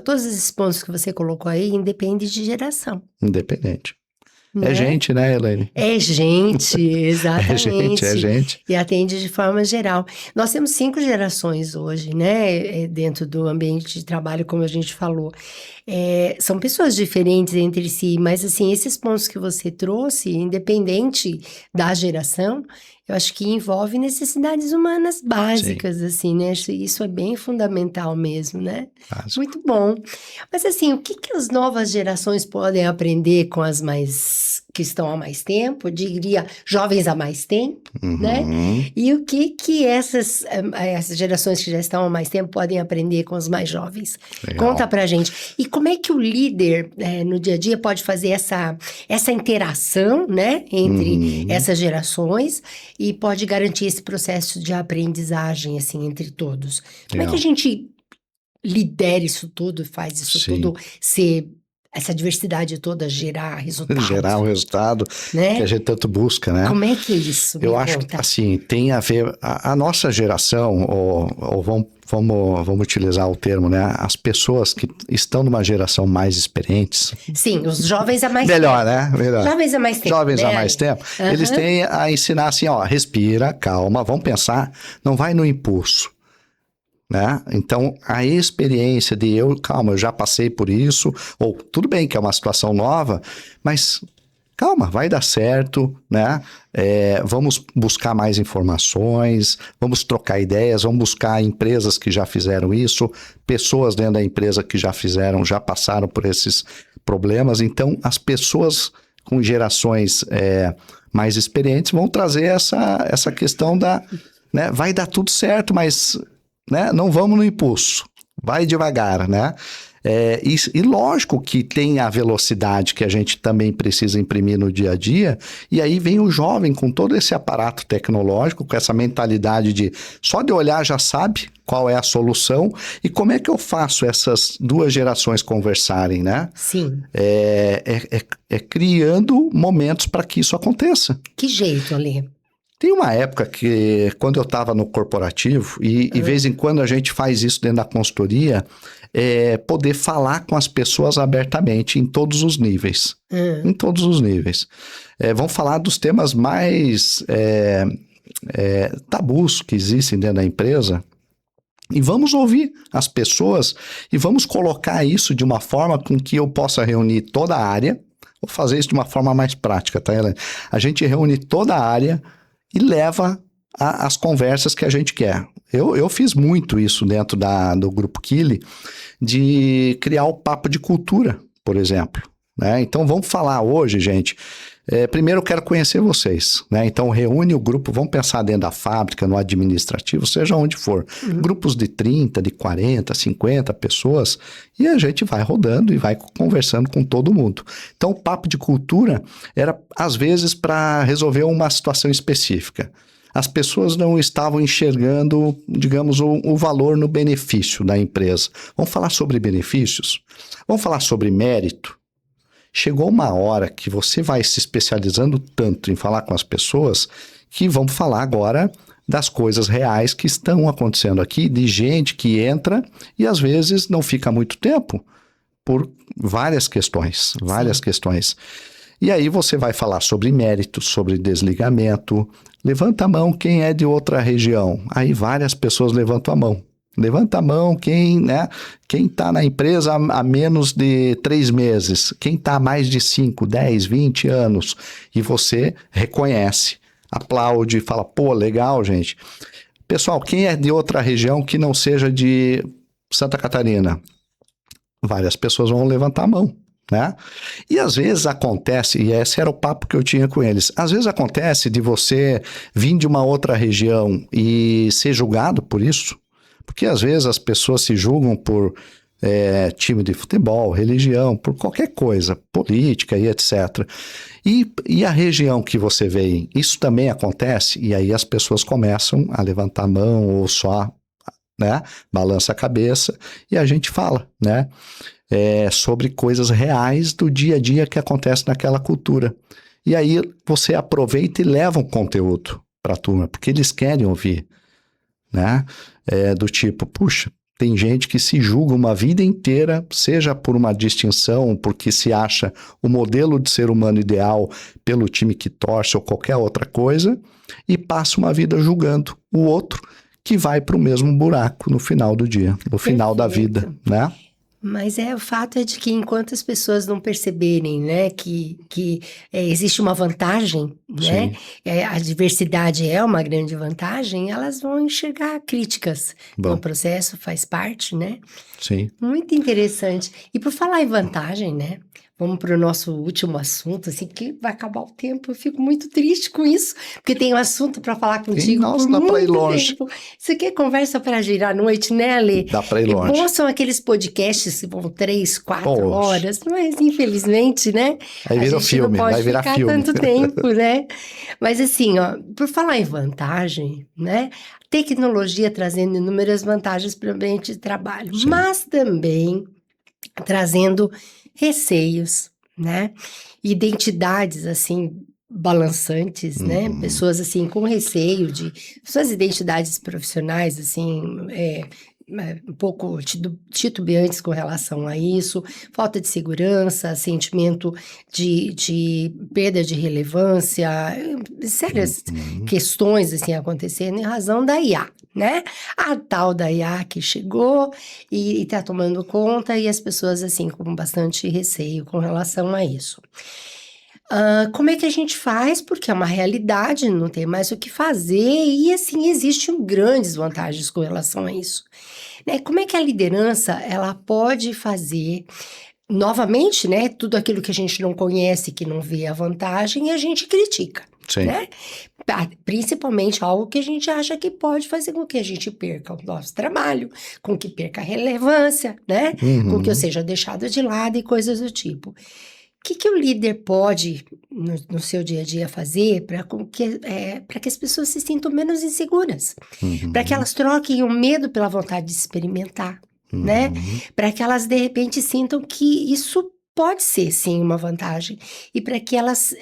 todos esses pontos que você colocou aí, independe de geração. Independente. Né? É gente, né, Elaine? É gente, exatamente. É gente. E atende de forma geral. Nós temos 5 gerações hoje, né? Dentro do ambiente de trabalho, como a gente falou. São pessoas diferentes entre si, mas assim, esses pontos que você trouxe, independente da geração, eu acho que envolve necessidades humanas básicas, Sim. assim, né? Isso é bem fundamental mesmo, né? Básico. Muito bom. Mas assim, o que as novas gerações podem aprender com as mais que estão há mais tempo, eu diria jovens há mais tempo, né? Uhum. E o que essas gerações que já estão há mais tempo podem aprender com os mais jovens? Legal. Conta pra gente. E como é que o líder, no dia a dia, pode fazer essa interação, né, entre Uhum. essas gerações e pode garantir esse processo de aprendizagem, assim, entre todos? Como é que a Legal. gente lidera isso tudo, faz isso Sim. tudo ser, essa diversidade toda gerar resultado, Gerar o resultado que a né? gente tanto busca, né? Como é que é isso? Me Eu acho que, conta. assim, tem a ver... A nossa geração, ou vamos utilizar o termo, né? As pessoas que estão numa geração mais experientes... Sim, os jovens há mais Melhor, tempo. né? Melhor. Jovens há mais tempo, Jovens né, há mais Ale? tempo, Aham. eles têm a ensinar assim, ó, respira, calma, vamos pensar, não vai no impulso, né? Então, a experiência de calma, eu já passei por isso, ou tudo bem que é uma situação nova, mas calma, vai dar certo, né? Vamos buscar mais informações, vamos trocar ideias, vamos buscar empresas que já fizeram isso, pessoas dentro da empresa que já fizeram, já passaram por esses problemas. Então, as pessoas com gerações mais experientes vão trazer essa questão da, né? Vai dar tudo certo, mas, né? Não vamos no impulso, vai devagar, né? E lógico que tem a velocidade que a gente também precisa imprimir no dia a dia, e aí vem o jovem com todo esse aparato tecnológico, com essa mentalidade de só de olhar já sabe qual é a solução, e como é que eu faço essas duas gerações conversarem, né? Sim. Criando momentos para que isso aconteça. Que jeito, Ale? Tem uma época que, quando eu estava no corporativo, e de vez em quando a gente faz isso dentro da consultoria, poder falar com as pessoas abertamente, em todos os níveis. Em todos os níveis. Vamos falar dos temas mais tabus que existem dentro da empresa, e vamos ouvir as pessoas e vamos colocar isso de uma forma com que eu possa reunir toda a área. Vou fazer isso de uma forma mais prática, tá, Helene? A gente reúne toda a área e leva as conversas que a gente quer. Eu fiz muito isso dentro do Grupo Kili, de criar o papo de cultura, por exemplo, né? Então, vamos falar hoje, gente. Primeiro, eu quero conhecer vocês, né? Então, reúne o grupo, vamos pensar dentro da fábrica, no administrativo, seja onde for. Grupos de 30, de 40, 50 pessoas, e a gente vai rodando e vai conversando com todo mundo. Então, o papo de cultura era, às vezes, para resolver uma situação específica. As pessoas não estavam enxergando, digamos, o valor no benefício da empresa. Vamos falar sobre benefícios? Vamos falar sobre mérito? Chegou uma hora que você vai se especializando tanto em falar com as pessoas que vamos falar agora das coisas reais que estão acontecendo aqui, de gente que entra e às vezes não fica muito tempo por várias questões, questões. E aí você vai falar sobre mérito, sobre desligamento. Levanta a mão quem é de outra região. Aí várias pessoas levantam a mão. Levanta a mão quem está na empresa há menos de 3 meses, quem está há mais de 5, 10, 20 anos, e você reconhece, aplaude, fala, pô, legal, gente. Pessoal, quem é de outra região que não seja de Santa Catarina? Várias pessoas vão levantar a mão, né? E às vezes acontece, e esse era o papo que eu tinha com eles, às vezes acontece de você vir de uma outra região e ser julgado por isso. Porque às vezes as pessoas se julgam por time de futebol, religião, por qualquer coisa, política e etc. E a região que você vem, isso também acontece, e aí as pessoas começam a levantar a mão ou só, né, balança a cabeça, e a gente fala, né, sobre coisas reais do dia a dia que acontece naquela cultura. E aí você aproveita e leva um conteúdo para a turma, porque eles querem ouvir, né? Do tipo, puxa, tem gente que se julga uma vida inteira, seja por uma distinção, porque se acha o modelo de ser humano ideal pelo time que torce ou qualquer outra coisa, e passa uma vida julgando o outro que vai para o mesmo buraco no final do dia, no final da vida, né? Mas o fato é de que enquanto as pessoas não perceberem, né, que existe uma vantagem, né, a diversidade é uma grande vantagem, elas vão enxergar críticas. Então, o processo faz parte, né? Sim. Muito interessante. E por falar em vantagem, né? vamos para o nosso último assunto, assim, que vai acabar o tempo. Eu fico muito triste com isso, porque tem um assunto para falar contigo Nossa, por dá pra ir muito longe. tempo. Isso aqui é conversa para girar à noite, né, Ale? Dá pra ir É longe. bom são aqueles podcasts que vão 3, 4 Poxa. horas, mas infelizmente, né? Aí A vira gente filme, não pode vai virar ficar filme. tanto tempo, né? Mas assim, ó, por falar em vantagem, né? Tecnologia trazendo inúmeras vantagens para o ambiente de trabalho, Sim. mas também trazendo receios, né? Identidades assim balançantes, né? Pessoas assim com receio de suas identidades profissionais assim, um pouco titubeantes com relação a isso, falta de segurança, sentimento de perda de relevância, sérias questões assim acontecendo em razão da IA, né? A tal da IA que chegou e está tomando conta e as pessoas assim com bastante receio com relação a isso. Como é que a gente faz? Porque é uma realidade, não tem mais o que fazer e assim existem grandes vantagens com relação a isso. Né? Como é que a liderança ela pode fazer novamente, né? Tudo aquilo que a gente não conhece, que não vê a vantagem, a gente critica. Sim. Né? Principalmente algo que a gente acha que pode fazer com que a gente perca o nosso trabalho, com que perca a relevância, né? Com que eu seja deixado de lado e coisas do tipo. O que o líder pode, no seu dia a dia, fazer para que as pessoas se sintam menos inseguras? Para que elas troquem o medo pela vontade de experimentar, né? Para que elas, de repente, sintam que isso pode ser, sim, uma vantagem. E para que elas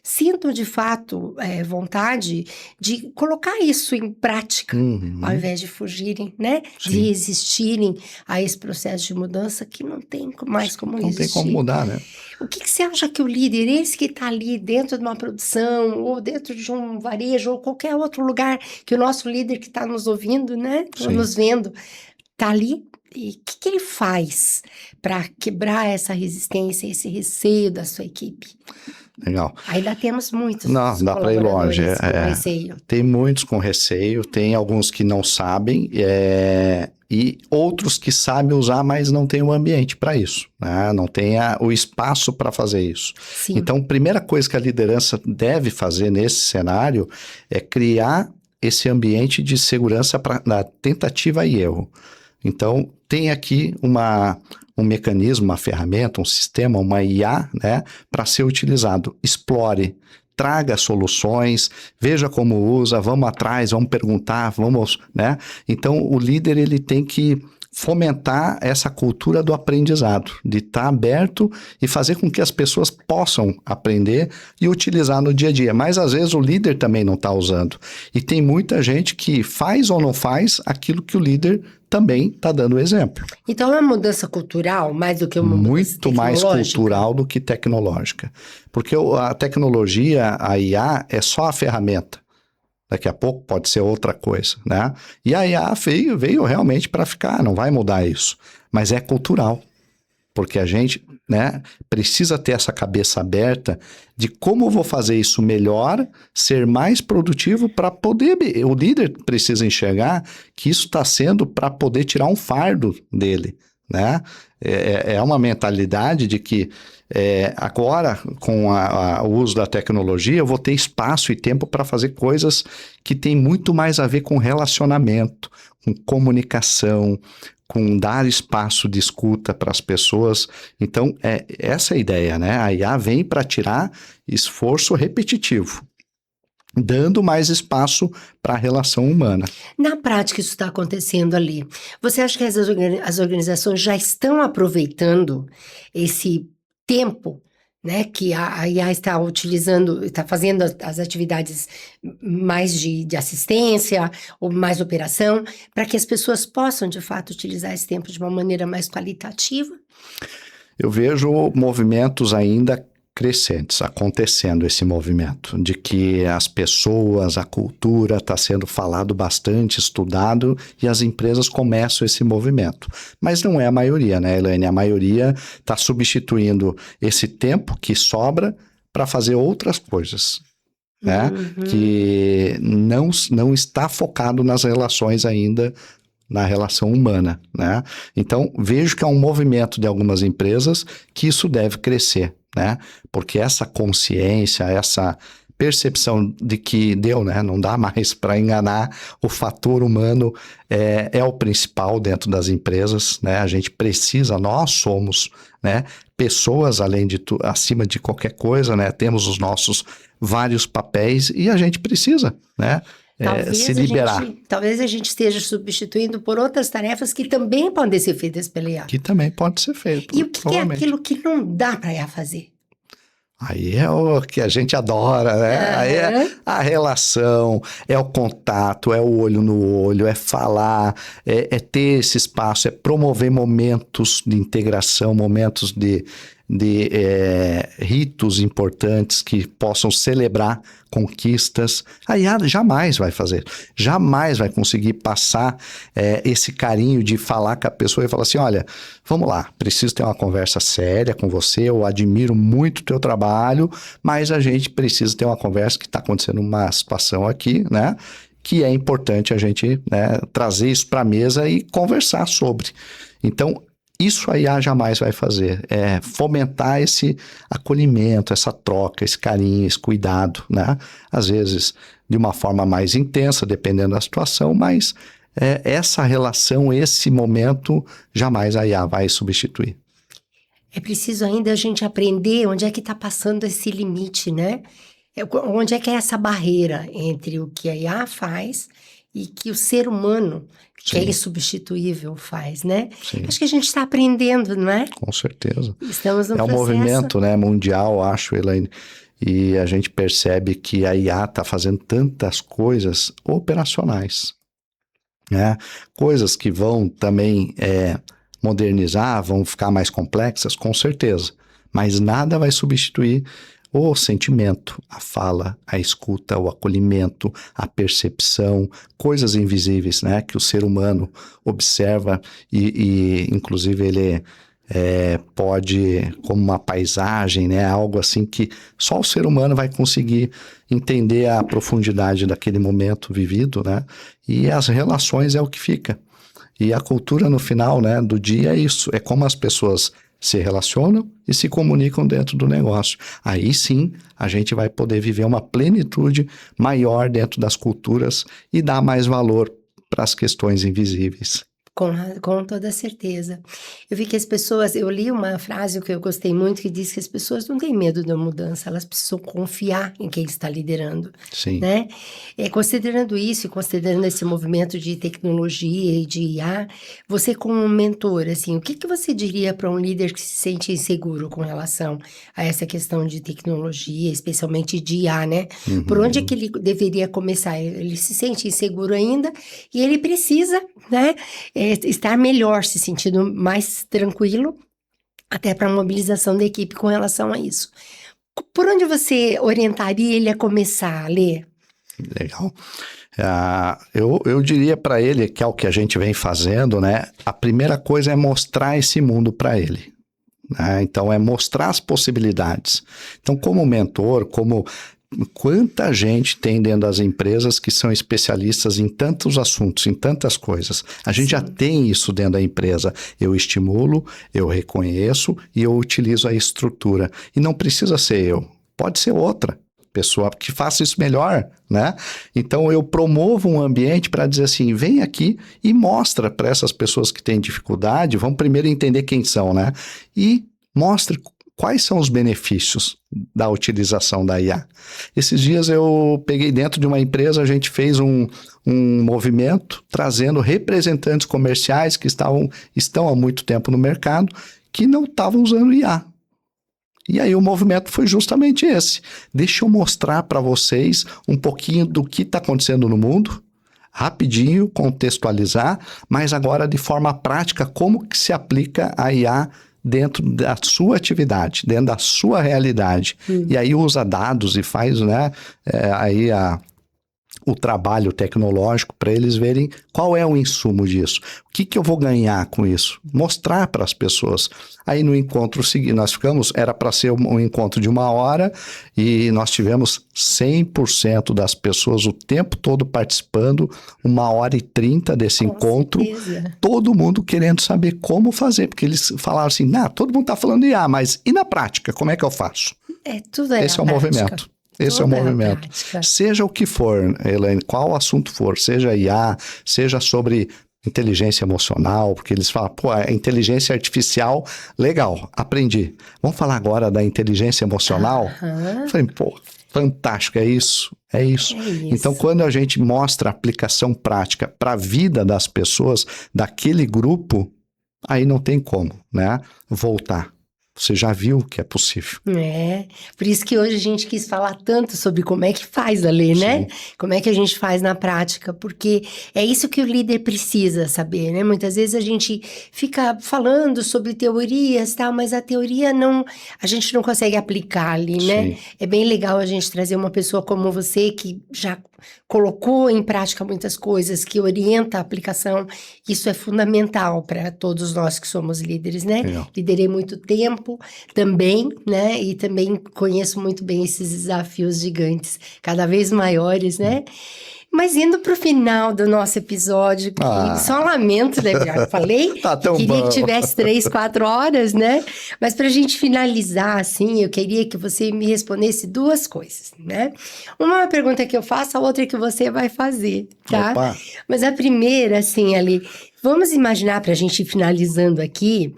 sintam, de fato, vontade de colocar isso em prática, ao invés de fugirem, né? Sim. De resistirem a esse processo de mudança que não tem mais como resistir. Não tem como mudar, né? O que você acha que o líder, esse que está ali dentro de uma produção, ou dentro de um varejo, ou qualquer outro lugar, que o nosso líder que está nos ouvindo, né? Ou nos vendo, está ali, e o que ele faz para quebrar essa resistência, esse receio da sua equipe? Legal. Ainda temos muitos Não, dá para ir longe. com receio. Tem muitos com receio, tem alguns que não sabem, e outros que sabem usar, mas não tem o ambiente para isso, né? Não tem o espaço para fazer isso. Sim. Então, a primeira coisa que a liderança deve fazer nesse cenário é criar esse ambiente de segurança na tentativa e erro. Então, tem aqui um mecanismo, uma ferramenta, um sistema, uma IA, né, para ser utilizado. Explore, traga soluções, veja como usa, vamos atrás, vamos perguntar, vamos, né? Então, o líder, ele tem que fomentar essa cultura do aprendizado, de estar aberto e fazer com que as pessoas possam aprender e utilizar no dia a dia. Mas, às vezes, o líder também não está usando. E tem muita gente que faz ou não faz aquilo que o líder também está dando exemplo. Então, é uma mudança cultural mais do que uma mudança muito mais cultural do que tecnológica. Porque a tecnologia, a IA, é só a ferramenta. Daqui a pouco pode ser outra coisa, né? E a IA veio realmente para ficar, não vai mudar isso. Mas é cultural. Porque a gente, né, precisa ter essa cabeça aberta de como eu vou fazer isso melhor, ser mais produtivo para poder... O líder precisa enxergar que isso está sendo para poder tirar um fardo dele, né? É uma mentalidade de que agora, com o uso da tecnologia, eu vou ter espaço e tempo para fazer coisas que têm muito mais a ver com relacionamento, com comunicação, com dar espaço de escuta para as pessoas. Então, essa é a ideia, né? A IA vem para tirar esforço repetitivo, dando mais espaço para a relação humana. Na prática, isso está acontecendo ali. Você acha que as organizações já estão aproveitando esse tempo, né, que a IA está utilizando, está fazendo as atividades mais de assistência ou mais operação, para que as pessoas possam, de fato, utilizar esse tempo de uma maneira mais qualitativa? Eu vejo movimentos ainda crescentes, acontecendo esse movimento, de que as pessoas, a cultura está sendo falado bastante, estudado, e as empresas começam esse movimento. Mas não é a maioria, né, Elaine? A maioria está substituindo esse tempo que sobra para fazer outras coisas, né? Que não está focado nas relações ainda na relação humana, né? Então, vejo que é um movimento de algumas empresas que isso deve crescer, né? Porque essa consciência, essa percepção de que deu, né? Não dá mais para enganar, o fator humano é o principal dentro das empresas, né? A gente precisa, nós somos, né? Pessoas acima de qualquer coisa, né? Temos os nossos vários papéis e a gente precisa, né? Se liberar. Talvez a gente esteja substituindo por outras tarefas que também podem ser feitas pela IA. Que também pode ser feito. E o que é aquilo que não dá para a IA fazer? Aí é o que a gente adora, né? Aí é a relação, é o contato, é o olho no olho, é falar, é ter esse espaço, é promover momentos de integração, momentos de ritos importantes que possam celebrar conquistas. A IA jamais vai fazer, jamais vai conseguir passar esse carinho de falar com a pessoa e falar assim, olha, vamos lá, preciso ter uma conversa séria com você, eu admiro muito o teu trabalho, mas a gente precisa ter uma conversa que está acontecendo uma situação aqui, né? Que é importante a gente, né, trazer isso para a mesa e conversar sobre. Então, isso a IA jamais vai fazer, é fomentar esse acolhimento, essa troca, esse carinho, esse cuidado, né? Às vezes de uma forma mais intensa, dependendo da situação, mas essa relação, esse momento, jamais a IA vai substituir. É preciso ainda a gente aprender onde é que está passando esse limite, né? Onde é que é essa barreira entre o que a IA faz e que o ser humano, que é insubstituível, faz, né? Sim. Acho que a gente está aprendendo, não é? Com certeza. Estamos no processo. É um movimento, né, mundial, acho, Elaine, e a gente percebe que a IA está fazendo tantas coisas operacionais, né? Coisas que vão também modernizar, vão ficar mais complexas, com certeza, mas nada vai substituir o sentimento, a fala, a escuta, o acolhimento, a percepção, coisas invisíveis, né, que o ser humano observa e inclusive ele pode, como uma paisagem, né, algo assim que só o ser humano vai conseguir entender a profundidade daquele momento vivido, né, e as relações é o que fica. E a cultura no final, né, do dia é isso, é como as pessoas se relacionam e se comunicam dentro do negócio. Aí sim, a gente vai poder viver uma plenitude maior dentro das culturas e dar mais valor para as questões invisíveis. Com toda certeza. Eu vi que as pessoas, eu li uma frase que eu gostei muito, que diz que as pessoas não têm medo da mudança, elas precisam confiar em quem está liderando. Sim. Né? Considerando isso e considerando esse movimento de tecnologia e de IA, você como mentor, assim, o que você diria para um líder que se sente inseguro com relação a essa questão de tecnologia, especialmente de IA, né? Uhum. Por onde é que ele deveria começar? Ele se sente inseguro ainda e ele precisa, né? Estar melhor, se sentindo mais tranquilo, até para a mobilização da equipe com relação a isso. Por onde você orientaria ele a começar a ler? Legal. Eu diria para ele que é o que a gente vem fazendo, né? A primeira coisa é mostrar esse mundo para ele. Né? Então, é mostrar as possibilidades. Então, como mentor, quanta gente tem dentro das empresas que são especialistas em tantos assuntos, em tantas coisas. A gente já tem isso dentro da empresa. Eu estimulo, eu reconheço e eu utilizo a estrutura. E não precisa ser eu, pode ser outra pessoa que faça isso melhor, né? Então eu promovo um ambiente para dizer assim, vem aqui e mostra para essas pessoas que têm dificuldade, vão primeiro entender quem são, né? E mostre quais são os benefícios da utilização da IA. Esses dias eu peguei dentro de uma empresa, a gente fez um movimento trazendo representantes comerciais que estão há muito tempo no mercado, que não estavam usando IA. E aí o movimento foi justamente esse. Deixa eu mostrar para vocês um pouquinho do que está acontecendo no mundo, rapidinho, contextualizar, mas agora de forma prática, como que se aplica a IA dentro da sua atividade, dentro da sua realidade. E aí usa dados e faz, né, aí o trabalho tecnológico para eles verem qual é o insumo disso. O que que eu vou ganhar com isso? Mostrar para as pessoas. Aí no encontro seguinte, era para ser um encontro de 1 hora e nós tivemos 100% das pessoas o tempo todo participando, 1h30 desse encontro, certeza. todo mundo querendo saber como fazer, porque eles falaram assim, todo mundo está falando IA, mas e na prática, como é que eu faço? Tudo é Esse é na o prática. movimento. Esse é o Tudo na movimento. prática. Seja o que for, Elaine, qual assunto for, seja IA, seja sobre inteligência emocional, porque eles falam, a inteligência artificial, legal, aprendi. Vamos falar agora da inteligência emocional? Aham. Falei, fantástico, é isso, é isso. É isso. Então, quando a gente mostra a aplicação prática para a vida das pessoas, daquele grupo, aí não tem como, né, voltar. Você já viu que é possível. Por isso que hoje a gente quis falar tanto sobre como é que faz ali, né? Como é que a gente faz na prática, porque é isso que o líder precisa saber, né? Muitas vezes a gente fica falando sobre teorias, tal, mas a teoria a gente não consegue aplicar ali, né? Sim. É bem legal a gente trazer uma pessoa como você que já colocou em prática muitas coisas, que orienta a aplicação. Isso é fundamental para todos nós que somos líderes, né? Legal. Liderei muito tempo também, né? E também conheço muito bem esses desafios gigantes, cada vez maiores, né? Mas indo para o final do nosso episódio, que só lamento, né? Já falei Tá tão que queria bom. que tivesse 3, 4 horas, né? Mas para a gente finalizar, assim, eu queria que você me respondesse 2 coisas, né? Uma pergunta que eu faço, a outra que você vai fazer, tá? Opa. Mas a primeira, assim, ali, vamos imaginar, para a gente ir finalizando aqui,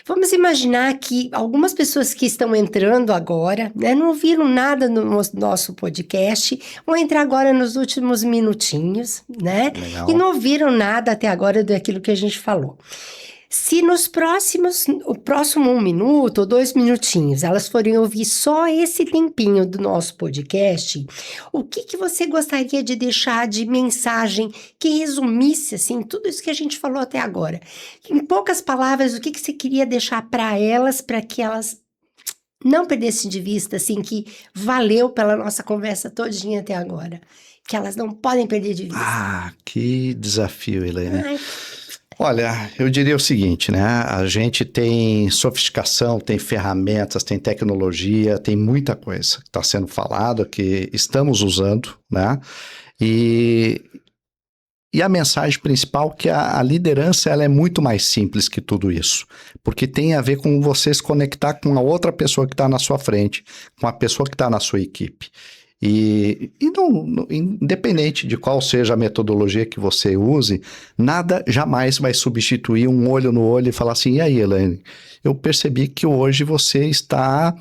vamos imaginar que algumas pessoas que estão entrando agora, né, não ouviram nada no nosso podcast, vão entrar agora nos últimos minutinhos, né? Legal. E não ouviram nada até agora daquilo que a gente falou. Se o próximo 1 minuto ou 2 minutinhos, elas forem ouvir só esse tempinho do nosso podcast, o que você gostaria de deixar de mensagem que resumisse, assim, tudo isso que a gente falou até agora? Em poucas palavras, o que você queria deixar para que elas não perdessem de vista, assim, que valeu pela nossa conversa todinha até agora? Que elas não podem perder de vista. Que desafio, Elaine. Ai, Olha, eu diria o seguinte, né? A gente tem sofisticação, tem ferramentas, tem tecnologia, tem muita coisa que está sendo falado, que estamos usando, né? E a mensagem principal é que a liderança ela é muito mais simples que tudo isso, porque tem a ver com você se conectar com a outra pessoa que está na sua frente, com a pessoa que está na sua equipe. E independente de qual seja a metodologia que você use, nada jamais vai substituir um olho no olho e falar assim, e aí, Elaine, eu percebi que hoje você está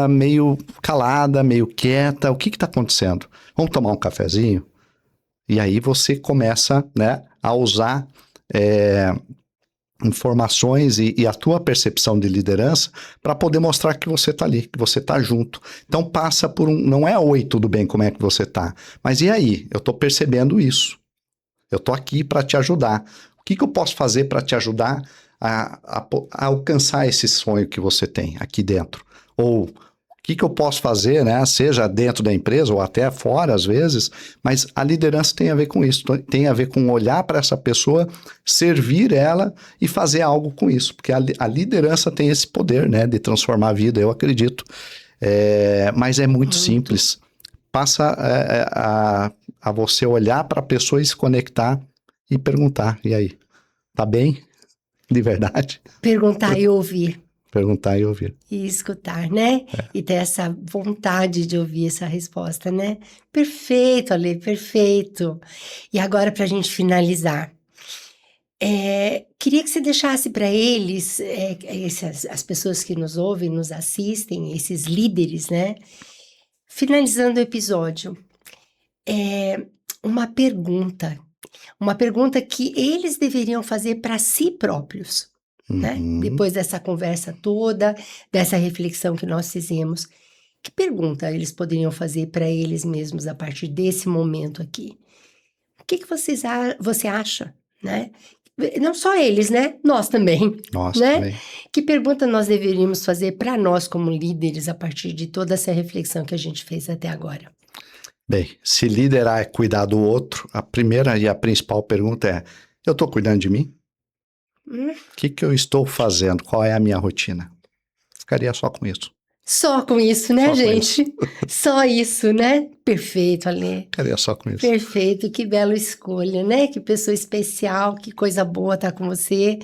meio calada, meio quieta, o que está acontecendo? Vamos tomar um cafezinho? E aí você começa, né, a usar informações e a tua percepção de liderança para poder mostrar que você está ali, que você está junto. Então passa por não é oi, tudo bem, como é que você está? Mas e aí? Eu estou percebendo isso. Eu estou aqui para te ajudar. O que eu posso fazer para te ajudar a alcançar esse sonho que você tem aqui dentro? Ou o que eu posso fazer, né? Seja dentro da empresa ou até fora, às vezes, mas a liderança tem a ver com isso, tem a ver com olhar para essa pessoa, servir ela e fazer algo com isso, porque a liderança tem esse poder, né, de transformar a vida, eu acredito. Mas é muito simples. Passa a você olhar para a pessoa e se conectar e perguntar, e aí, tá bem? De verdade? perguntar e ouvir. Perguntar e ouvir. E escutar, né? E ter essa vontade de ouvir essa resposta, né? Perfeito, Ale, perfeito. E agora, para a gente finalizar, queria que você deixasse para eles, as pessoas que nos ouvem, nos assistem, esses líderes, né? Finalizando o episódio, uma pergunta que eles deveriam fazer para si próprios. Né? Depois dessa conversa toda, dessa reflexão que nós fizemos, que pergunta eles poderiam fazer para eles mesmos a partir desse momento aqui? O que você acha, né? Não só eles, né? Nós também. Nós né? também. Que pergunta nós deveríamos fazer para nós como líderes a partir de toda essa reflexão que a gente fez até agora? Bem, se liderar é cuidar do outro, a primeira e a principal pergunta é: eu estou cuidando de mim? Hum? O que eu estou fazendo? Qual é a minha rotina? Ficaria só com isso. Só com isso, né, Só com gente? Só isso, né? Perfeito, Ale. Ficaria só com isso. Perfeito, que bela escolha, né? Que pessoa especial, que coisa boa estar com você,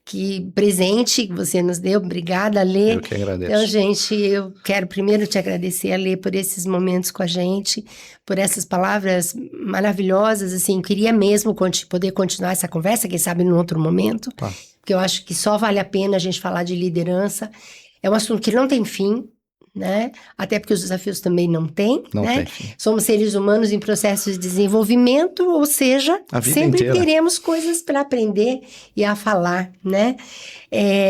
que presente que você nos deu. Obrigada, Ale. Eu que agradeço. Então, gente, eu quero primeiro te agradecer, Ale, por esses momentos com a gente, por essas palavras maravilhosas, assim, eu queria mesmo poder continuar essa conversa, quem sabe num outro momento, Tá. porque eu acho que só vale a pena a gente falar de liderança. É um assunto que não tem fim, né? Até porque os desafios também não têm, Não né? tem fim. Somos seres humanos em processo de desenvolvimento, ou seja, A vida sempre inteira. teremos coisas para aprender e a falar, né?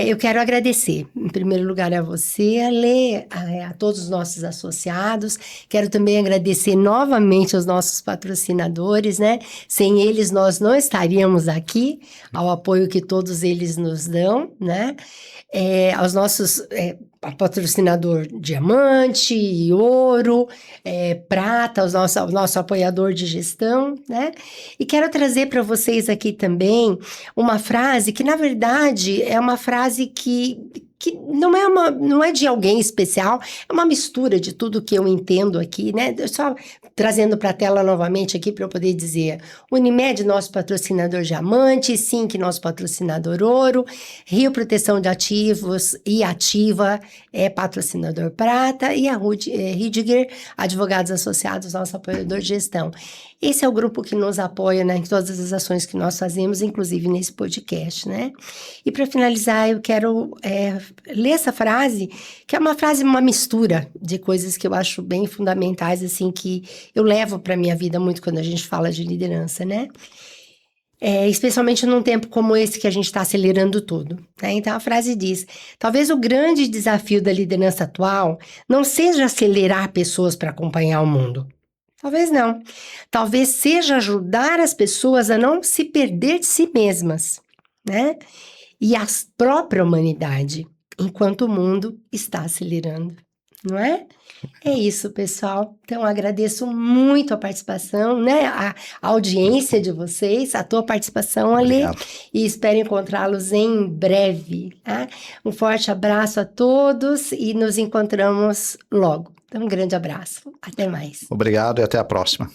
Eu quero agradecer, em primeiro lugar, a você, Ale, a todos os nossos associados. Quero também agradecer novamente aos nossos patrocinadores, né? Sem eles, nós não estaríamos aqui, ao apoio que todos eles nos dão, né? Aos nossos patrocinador diamante e ouro, prata, ao nosso apoiador de gestão, né? E quero trazer para vocês aqui também uma frase que, na verdade, é uma frase que não é de alguém especial, é uma mistura de tudo que eu entendo aqui, né? Só trazendo para a tela novamente aqui para eu poder dizer: Unimed, nosso patrocinador diamante, Sync, nosso patrocinador ouro, Rio Proteção de Ativos e Ativa é patrocinador prata, e a Ridiger, advogados associados, nosso apoiador de gestão. Esse é o grupo que nos apoia, né, em todas as ações que nós fazemos, inclusive nesse podcast, né? E para finalizar, eu quero ler essa frase, que é uma frase, uma mistura de coisas que eu acho bem fundamentais, assim, que eu levo para minha vida muito quando a gente fala de liderança, né? Especialmente num tempo como esse que a gente está acelerando tudo, né? Então a frase diz: talvez o grande desafio da liderança atual não seja acelerar pessoas para acompanhar o mundo. Talvez não. Talvez seja ajudar as pessoas a não se perder de si mesmas, né? E a própria humanidade, enquanto o mundo está acelerando, não é? É isso, pessoal. Então, agradeço muito a participação, né? A audiência de vocês, a tua participação, Ale. Obrigado. E espero encontrá-los em breve, tá? Um forte abraço a todos e nos encontramos logo. Então, um grande abraço. Até mais. Obrigado e até a próxima.